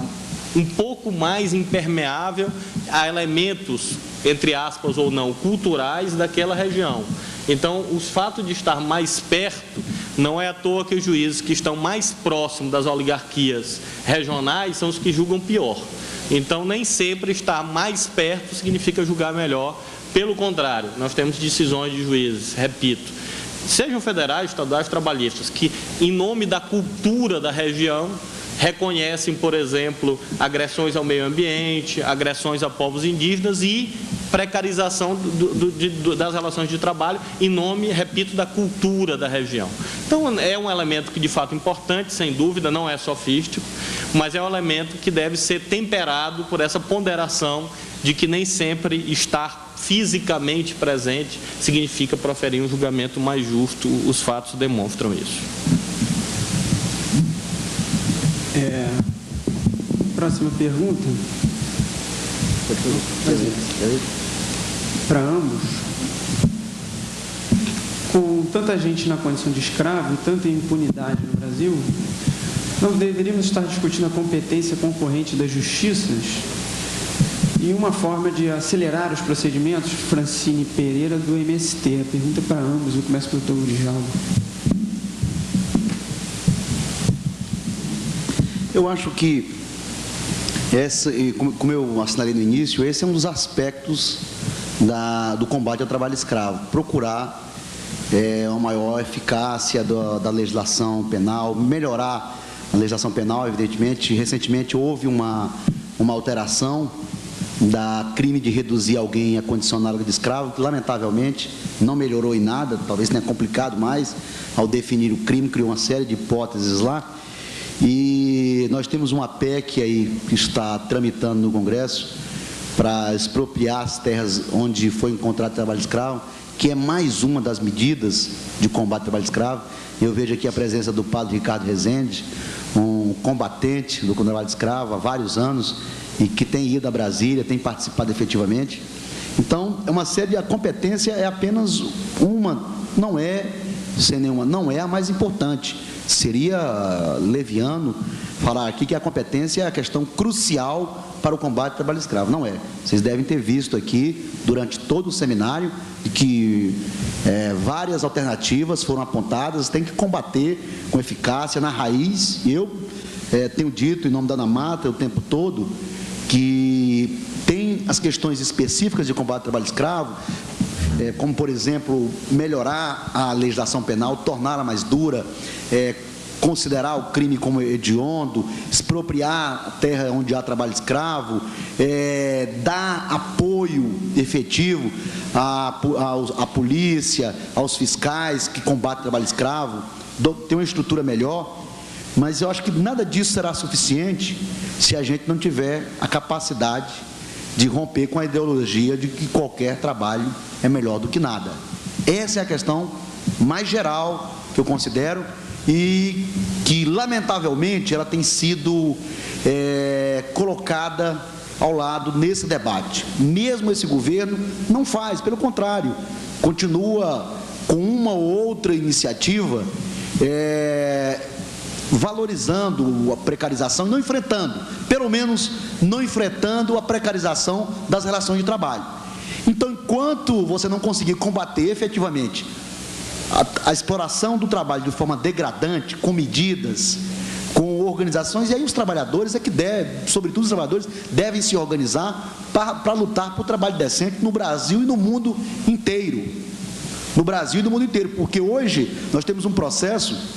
um pouco mais impermeável a elementos, entre aspas ou não, culturais daquela região. Então, o fato de estar mais perto, não é à toa que os juízes que estão mais próximos das oligarquias regionais são os que julgam pior. Então, nem sempre estar mais perto significa julgar melhor. Pelo contrário, nós temos decisões de juízes, repito, sejam federais, estaduais, trabalhistas, que, em nome da cultura da região, reconhecem, por exemplo, agressões ao meio ambiente, agressões a povos indígenas e precarização das relações de trabalho em nome, repito, da cultura da região. Então, é um elemento que, de fato, é importante, sem dúvida, não é sofístico, mas é um elemento que deve ser temperado por essa ponderação de que nem sempre estar fisicamente presente significa proferir um julgamento mais justo. Os fatos demonstram isso. Próxima pergunta. Para ambos. Com tanta gente na condição de escravo e tanta impunidade no Brasil, não deveríamos estar discutindo a competência concorrente das justiças e uma forma de acelerar os procedimentos? Francine Pereira, do MST. A pergunta é para ambos. Eu começo pelo doutor Grijalva. Eu acho que, como eu assinalei no início, esse é um dos aspectos do combate ao trabalho escravo. Procurar uma maior eficácia da legislação penal, melhorar a legislação penal, evidentemente. Recentemente houve uma alteração da crime de reduzir alguém à condição análoga de escravo, que lamentavelmente não melhorou em nada, talvez tenha complicado mais ao definir o crime, criou uma série de hipóteses lá. E nós temos uma PEC aí que está tramitando no Congresso para expropriar as terras onde foi encontrado trabalho escravo, que é mais uma das medidas de combate ao trabalho escravo. Eu vejo aqui a presença do padre Ricardo Rezende, um combatente do trabalho escravo há vários anos e que tem ido a Brasília, tem participado efetivamente. Então, é uma série de... A competência é apenas uma, não é, sem nenhuma, não é a mais importante. Seria leviano falar aqui que a competência é a questão crucial para o combate ao trabalho escravo. Não é. Vocês devem ter visto aqui, durante todo o seminário, que várias alternativas foram apontadas, tem que combater com eficácia, na raiz. Eu tenho dito, em nome da Ana Matra, o tempo todo, que tem as questões específicas de combate ao trabalho escravo, como, por exemplo, melhorar a legislação penal, torná-la mais dura, considerar o crime como hediondo, expropriar a terra onde há trabalho escravo, dar apoio efetivo à polícia, aos fiscais que combatem o trabalho escravo, ter uma estrutura melhor. Mas eu acho que nada disso será suficiente se a gente não tiver a capacidade de romper com a ideologia de que qualquer trabalho é melhor do que nada. Essa é a questão mais geral que eu considero e que, lamentavelmente, ela tem sido colocada ao lado nesse debate. Mesmo esse governo não faz, pelo contrário, continua com uma ou outra iniciativa valorizando a precarização e não enfrentando, pelo menos não enfrentando a precarização das relações de trabalho. Então, enquanto você não conseguir combater efetivamente a exploração do trabalho de forma degradante, com medidas, com organizações, e aí os trabalhadores sobretudo os trabalhadores, devem se organizar para lutar por trabalho decente no Brasil e no mundo inteiro. No Brasil e no mundo inteiro, porque hoje nós temos um processo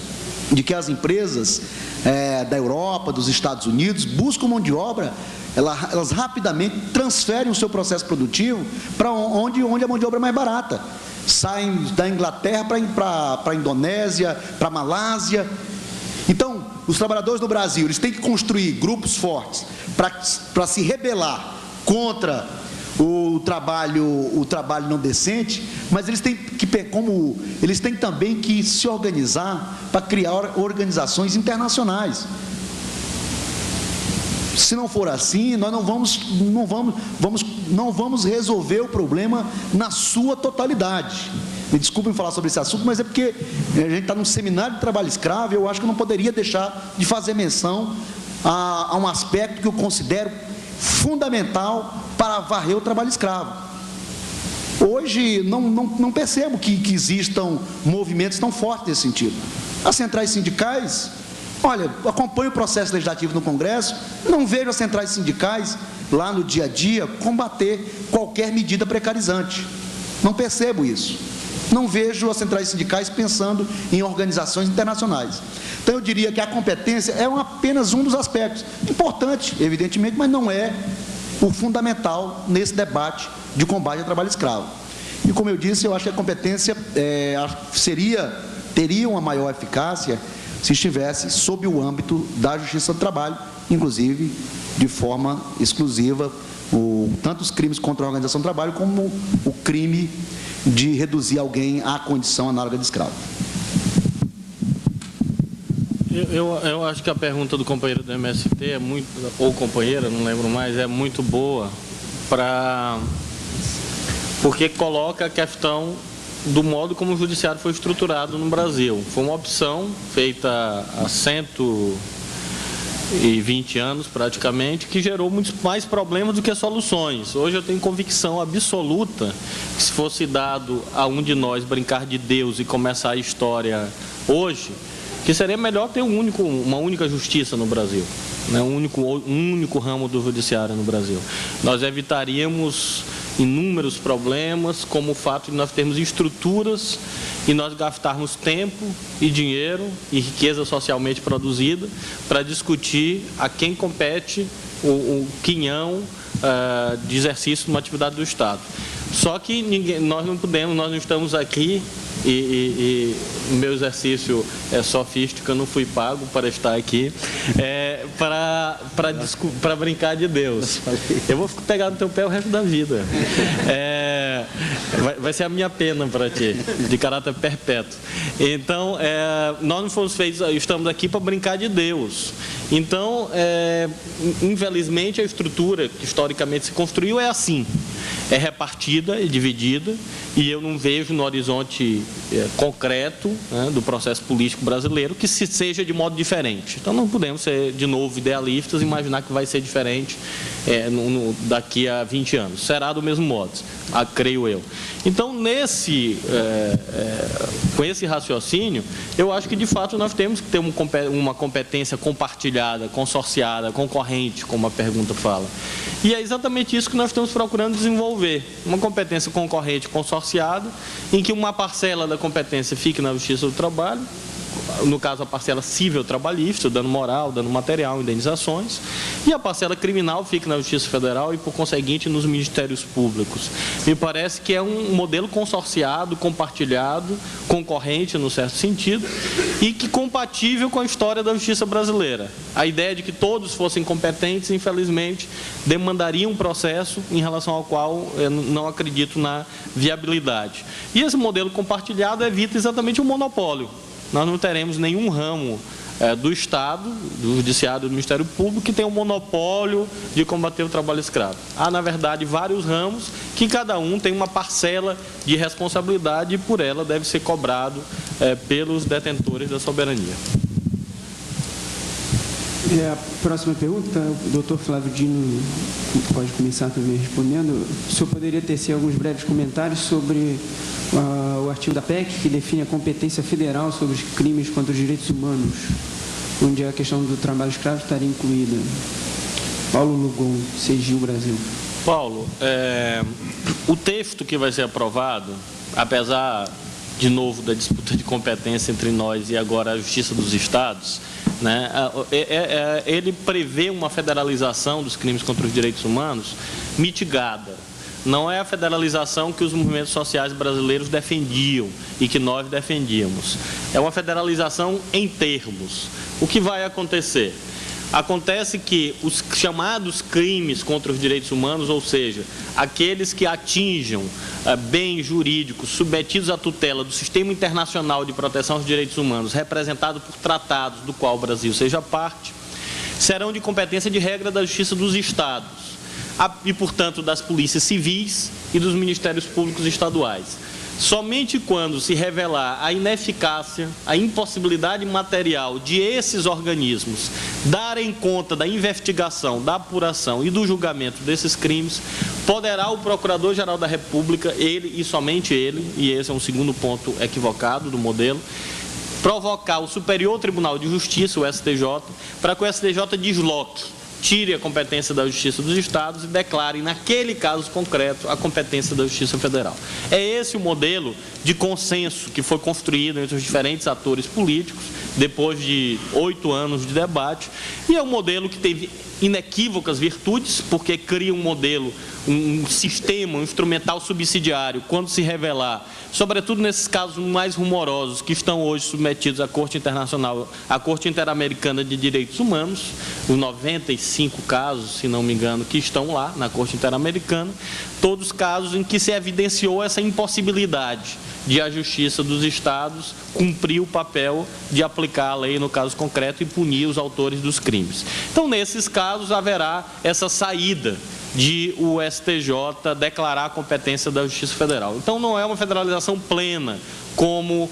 de que as empresas da Europa, dos Estados Unidos, buscam mão de obra, elas rapidamente transferem o seu processo produtivo para onde a mão de obra é mais barata. Saem da Inglaterra para a Indonésia, para a Malásia. Então, os trabalhadores do Brasil, eles têm que construir grupos fortes para se rebelar contra o trabalho não decente, mas eles têm também que se organizar para criar organizações internacionais. Se não for assim, nós não vamos resolver o problema na sua totalidade. Me desculpem falar sobre esse assunto, mas é porque a gente está num seminário de trabalho escravo e eu acho que eu não poderia deixar de fazer menção a um aspecto que eu considero fundamental para varrer o trabalho escravo. Hoje, não percebo que existam movimentos tão fortes nesse sentido. As centrais sindicais, olha, acompanho o processo legislativo no Congresso, não vejo as centrais sindicais, lá no dia a dia, combater qualquer medida precarizante. Não percebo isso. Não vejo as centrais sindicais pensando em organizações internacionais. Então, eu diria que a competência é apenas um dos aspectos. Importante, evidentemente, mas não é o fundamental nesse debate de combate ao trabalho escravo. E, como eu disse, eu acho que a competência teria uma maior eficácia se estivesse sob o âmbito da Justiça do Trabalho, inclusive de forma exclusiva, tanto os crimes contra a organização do trabalho como o crime de reduzir alguém à condição análoga de escravo. Eu acho que a pergunta do companheiro do MST é muito, ou companheira, não lembro mais, é muito boa, porque coloca a questão do modo como o judiciário foi estruturado no Brasil. Foi uma opção feita há 120 anos, praticamente, que gerou muitos mais problemas do que soluções. Hoje eu tenho convicção absoluta que, se fosse dado a um de nós brincar de Deus e começar a história hoje, que seria melhor ter uma única justiça no Brasil, né? um único ramo do judiciário no Brasil. Nós evitaríamos inúmeros problemas, como o fato de nós termos estruturas e nós gastarmos tempo e dinheiro e riqueza socialmente produzida para discutir a quem compete o quinhão de exercício de uma atividade do Estado. Só que nós não estamos aqui e o meu exercício é sofístico, eu não fui pago para estar aqui, para brincar de Deus. Eu vou pegar no teu pé o resto da vida. vai ser a minha pena para ti, de caráter perpétuo. Então, nós não fomos feitos, estamos aqui para brincar de Deus. Então, infelizmente, a estrutura que historicamente se construiu é assim, é repartida e dividida, e eu não vejo no horizonte concreto, né, do processo político brasileiro que se seja de modo diferente. Então, não podemos ser, de novo, idealistas e imaginar que vai ser diferente daqui a 20 anos. Será do mesmo modo, creio eu. Então, com esse raciocínio, eu acho que, de fato, nós temos que ter uma competência compartilhada, consorciada, concorrente, como a pergunta fala. E é exatamente isso que nós estamos procurando desenvolver. Uma competência concorrente, consorciada, em que uma parcela da competência fique na Justiça do Trabalho, no caso a parcela civil trabalhista, dano moral, dano material, indenizações, e a parcela criminal fica na Justiça Federal e, por conseguinte, nos Ministérios Públicos. Me parece que é um modelo consorciado, compartilhado, concorrente, no certo sentido, e que compatível com a história da justiça brasileira. A ideia de que todos fossem competentes, infelizmente, demandaria um processo em relação ao qual eu não acredito na viabilidade. E esse modelo compartilhado evita exatamente o monopólio. Nós não teremos nenhum ramo do Estado, do Judiciário e do Ministério Público que tenha um monopólio de combater o trabalho escravo. Há, na verdade, vários ramos que cada um tem uma parcela de responsabilidade e por ela deve ser cobrado pelos detentores da soberania. A próxima pergunta, o doutor Flávio Dino pode começar também respondendo. O senhor poderia tecer alguns breves comentários sobre o artigo da PEC que define a competência federal sobre os crimes contra os direitos humanos, onde a questão do trabalho escravo estaria incluída. Paulo Lugon, CGIL Brasil. Paulo, o texto que vai ser aprovado, apesar, de novo, da disputa de competência entre nós e agora a Justiça dos Estados, né, ele prevê uma federalização dos crimes contra os direitos humanos mitigada. Não é a federalização que os movimentos sociais brasileiros defendiam e que nós defendíamos. É uma federalização em termos. O que vai acontecer? Acontece que os chamados crimes contra os direitos humanos, ou seja, aqueles que atinjam bens jurídicos submetidos à tutela do Sistema Internacional de Proteção aos Direitos Humanos, representado por tratados do qual o Brasil seja parte, serão de competência de regra da Justiça dos Estados e, portanto, das polícias civis e dos ministérios públicos estaduais. Somente quando se revelar a ineficácia, a impossibilidade material de esses organismos darem conta da investigação, da apuração e do julgamento desses crimes, poderá o Procurador-Geral da República, ele e somente ele, e esse é um segundo ponto equivocado do modelo, provocar o Superior Tribunal de Justiça, o STJ, para que o STJ desloque, tire a competência da Justiça dos Estados e declare, naquele caso concreto, a competência da Justiça Federal. É esse o modelo de consenso que foi construído entre os diferentes atores políticos, depois de 8 anos de debate, e é um modelo que teve inequívocas virtudes, porque cria um modelo, um sistema, um instrumental subsidiário, quando se revelar, sobretudo nesses casos mais rumorosos, que estão hoje submetidos à Corte Internacional, à Corte Interamericana de Direitos Humanos, os 95 casos, se não me engano, que estão lá na Corte Interamericana, todos casos em que se evidenciou essa impossibilidade de a Justiça dos Estados cumprir o papel de aplicar a lei no caso concreto e punir os autores dos crimes. Então, nesses casos, haverá essa saída de o STJ declarar a competência da Justiça Federal. Então, não é uma federalização plena, como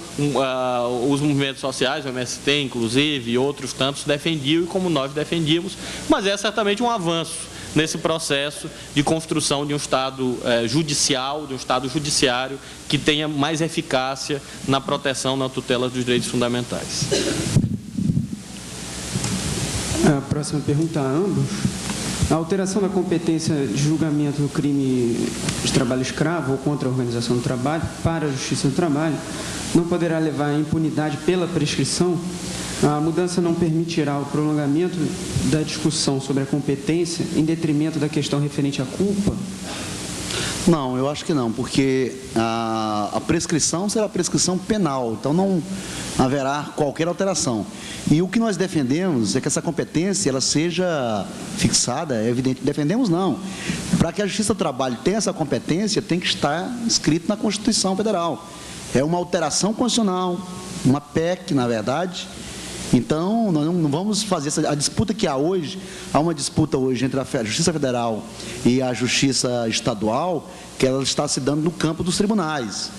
os movimentos sociais, o MST, inclusive, e outros tantos defendiam e como nós defendíamos, mas é certamente um avanço nesse processo de construção de um Estado judicial, de um Estado judiciário que tenha mais eficácia na proteção, na tutela dos direitos fundamentais. A próxima pergunta a ambos. A alteração da competência de julgamento do crime de trabalho escravo ou contra a organização do trabalho para a Justiça do Trabalho não poderá levar à impunidade pela prescrição? A mudança não permitirá o prolongamento da discussão sobre a competência em detrimento da questão referente à culpa? Não, eu acho que não, porque a prescrição será prescrição penal, então não haverá qualquer alteração. E o que nós defendemos é que essa competência ela seja fixada, é evidente. Defendemos não. Para que a Justiça do Trabalho tenha essa competência, tem que estar inscrito na Constituição Federal. É uma alteração constitucional, uma PEC, na verdade. Então, nós não vamos fazer a disputa que há hoje. Há uma disputa hoje entre a Justiça Federal e a Justiça Estadual, que ela está se dando no campo dos tribunais,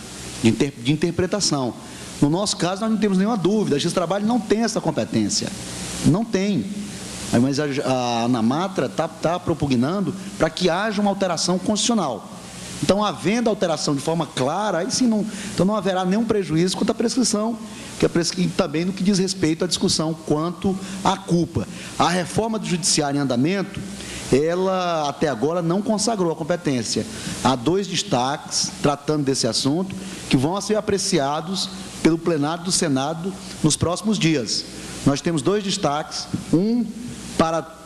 de interpretação. No nosso caso, nós não temos nenhuma dúvida, a Justiça do Trabalho não tem essa competência. Não tem. Mas a ANAMATRA está propugnando para que haja uma alteração constitucional. Então, havendo alteração de forma clara, aí sim então não haverá nenhum prejuízo quanto à prescrição, que também no que diz respeito à discussão quanto à culpa. A reforma do judiciário em andamento, ela até agora não consagrou a competência. Há 2 destaques tratando desse assunto que vão ser apreciados pelo plenário do Senado nos próximos dias. Nós temos 2 destaques, um para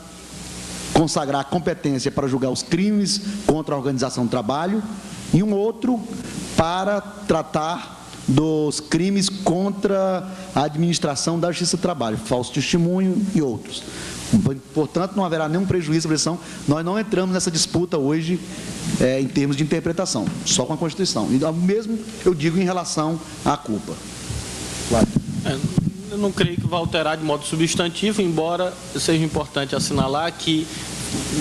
consagrar a competência para julgar os crimes contra a organização do trabalho e um outro para tratar dos crimes contra a administração da Justiça do Trabalho, falso testemunho e outros. Portanto, não haverá nenhum prejuízo à pressão. Nós não entramos nessa disputa hoje em termos de interpretação, só com a Constituição. E mesmo eu digo em relação à culpa. Claro. Eu não creio que vai alterar de modo substantivo, embora seja importante assinalar que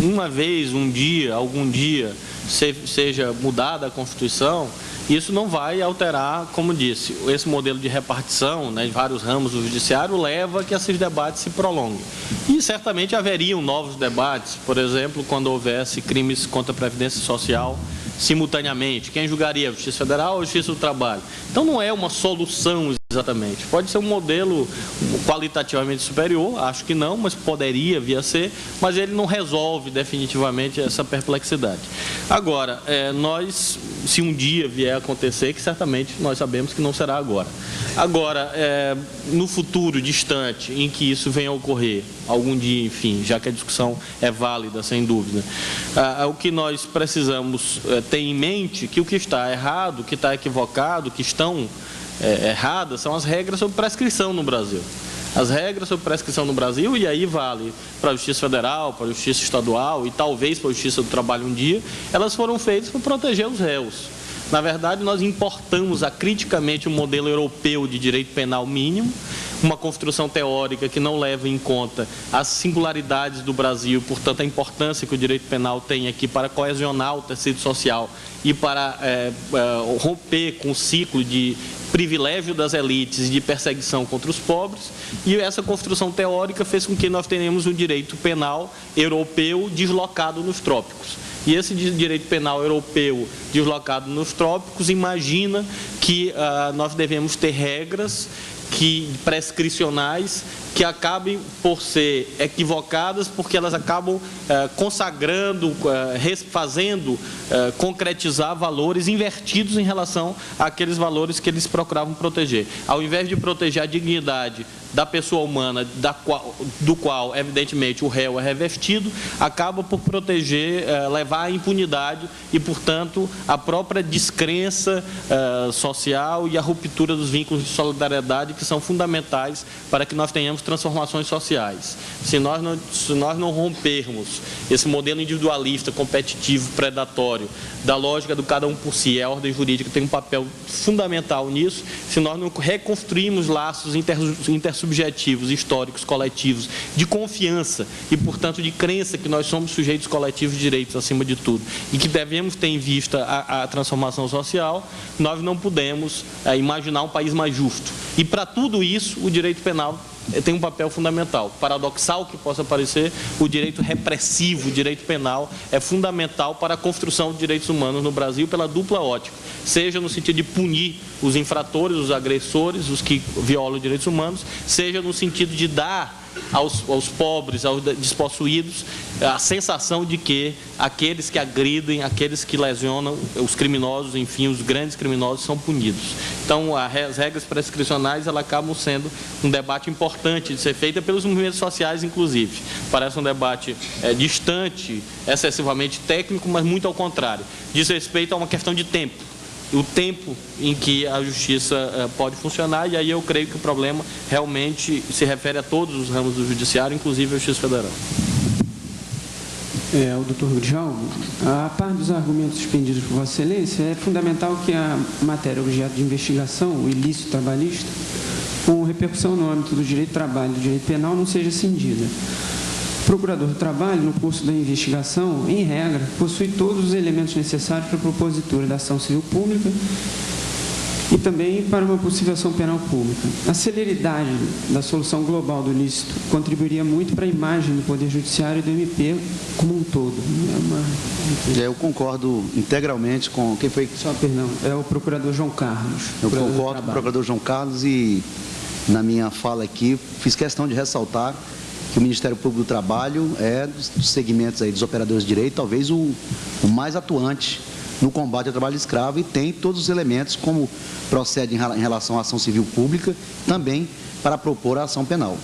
uma vez, um dia, algum dia, seja mudada a Constituição, isso não vai alterar, como disse, esse modelo de repartição, né, em vários ramos do judiciário leva a que esses debates se prolonguem. E certamente haveriam novos debates, por exemplo, quando houvesse crimes contra a Previdência Social simultaneamente. Quem julgaria? A Justiça Federal ou a Justiça do Trabalho? Então não é uma solução exatamente. Pode ser um modelo qualitativamente superior, acho que não, mas poderia vir a ser, mas ele não resolve definitivamente essa perplexidade. Agora, nós, se um dia vier a acontecer, que certamente nós sabemos que não será agora. Agora, no futuro distante, em que isso venha a ocorrer, algum dia, enfim, já que a discussão é válida, sem dúvida, o que nós precisamos ter em mente que o que está errado, o que está equivocado, o que estão erradas são as regras sobre prescrição no Brasil. As regras sobre prescrição no Brasil, e aí vale para a Justiça Federal, para a Justiça Estadual e talvez para a Justiça do Trabalho um dia, elas foram feitas para proteger os réus. Na verdade, nós importamos acriticamente um modelo europeu de direito penal mínimo, uma construção teórica que não leva em conta as singularidades do Brasil, portanto, a importância que o direito penal tem aqui para coesionar o tecido social e para romper com o ciclo de privilégio das elites e de perseguição contra os pobres, e essa construção teórica fez com que nós tenhamos um direito penal europeu deslocado nos trópicos. E esse direito penal europeu deslocado nos trópicos imagina que nós devemos ter regras prescricionais que acabem por ser equivocadas, porque elas acabam consagrando, fazendo concretizar valores invertidos em relação àqueles valores que eles procuravam proteger. Ao invés de proteger a dignidade da pessoa humana, do qual, evidentemente, o réu é revestido, acaba por proteger, levar à impunidade e, portanto, a própria descrença social e a ruptura dos vínculos de solidariedade que são fundamentais para que nós tenhamos transformações sociais. Se nós não rompermos esse modelo individualista, competitivo, predatório, da lógica do cada um por si, a ordem jurídica tem um papel fundamental nisso, se nós não reconstruirmos laços intersubjetivos, históricos, coletivos, de confiança e, portanto, de crença que nós somos sujeitos coletivos de direitos acima de tudo e que devemos ter em vista a transformação social, nós não podemos imaginar um país mais justo. E, para tudo isso, o direito penal tem um papel fundamental. Paradoxal que possa parecer, o direito repressivo, o direito penal, é fundamental para a construção de direitos humanos no Brasil pela dupla ótica, seja no sentido de punir os infratores, os agressores, os que violam os direitos humanos, seja no sentido de dar aos pobres, aos despossuídos, a sensação de que aqueles que agridem, aqueles que lesionam, os criminosos, enfim, os grandes criminosos são punidos. Então, as regras prescricionais, elas acabam sendo um debate importante de ser feito pelos movimentos sociais, inclusive. Parece um debate distante, excessivamente técnico, mas muito ao contrário. Diz respeito a uma questão de tempo. O tempo em que a justiça pode funcionar, e aí eu creio que o problema realmente se refere a todos os ramos do judiciário, inclusive a Justiça Federal. ao Dr. Djalma, a par dos argumentos expendidos por Vossa Excelência, é fundamental que a matéria objeto de investigação, o ilícito trabalhista, com repercussão no âmbito do direito do trabalho e do direito penal, não seja cindida. O Procurador do Trabalho, no curso da investigação, em regra, possui todos os elementos necessários para a propositura da ação civil pública e também para uma possível ação penal pública. A celeridade da solução global do ilícito contribuiria muito para a imagem do Poder Judiciário e do MP como um todo. Eu concordo integralmente com quem foi... Só, perdão, é o Procurador João Carlos. Eu concordo com o Procurador João Carlos e, na minha fala aqui, fiz questão de ressaltar que o Ministério Público do Trabalho é, dos segmentos aí dos operadores de direito, talvez o mais atuante no combate ao trabalho escravo e tem todos os elementos, como procede em relação à ação civil pública, também para propor a ação penal.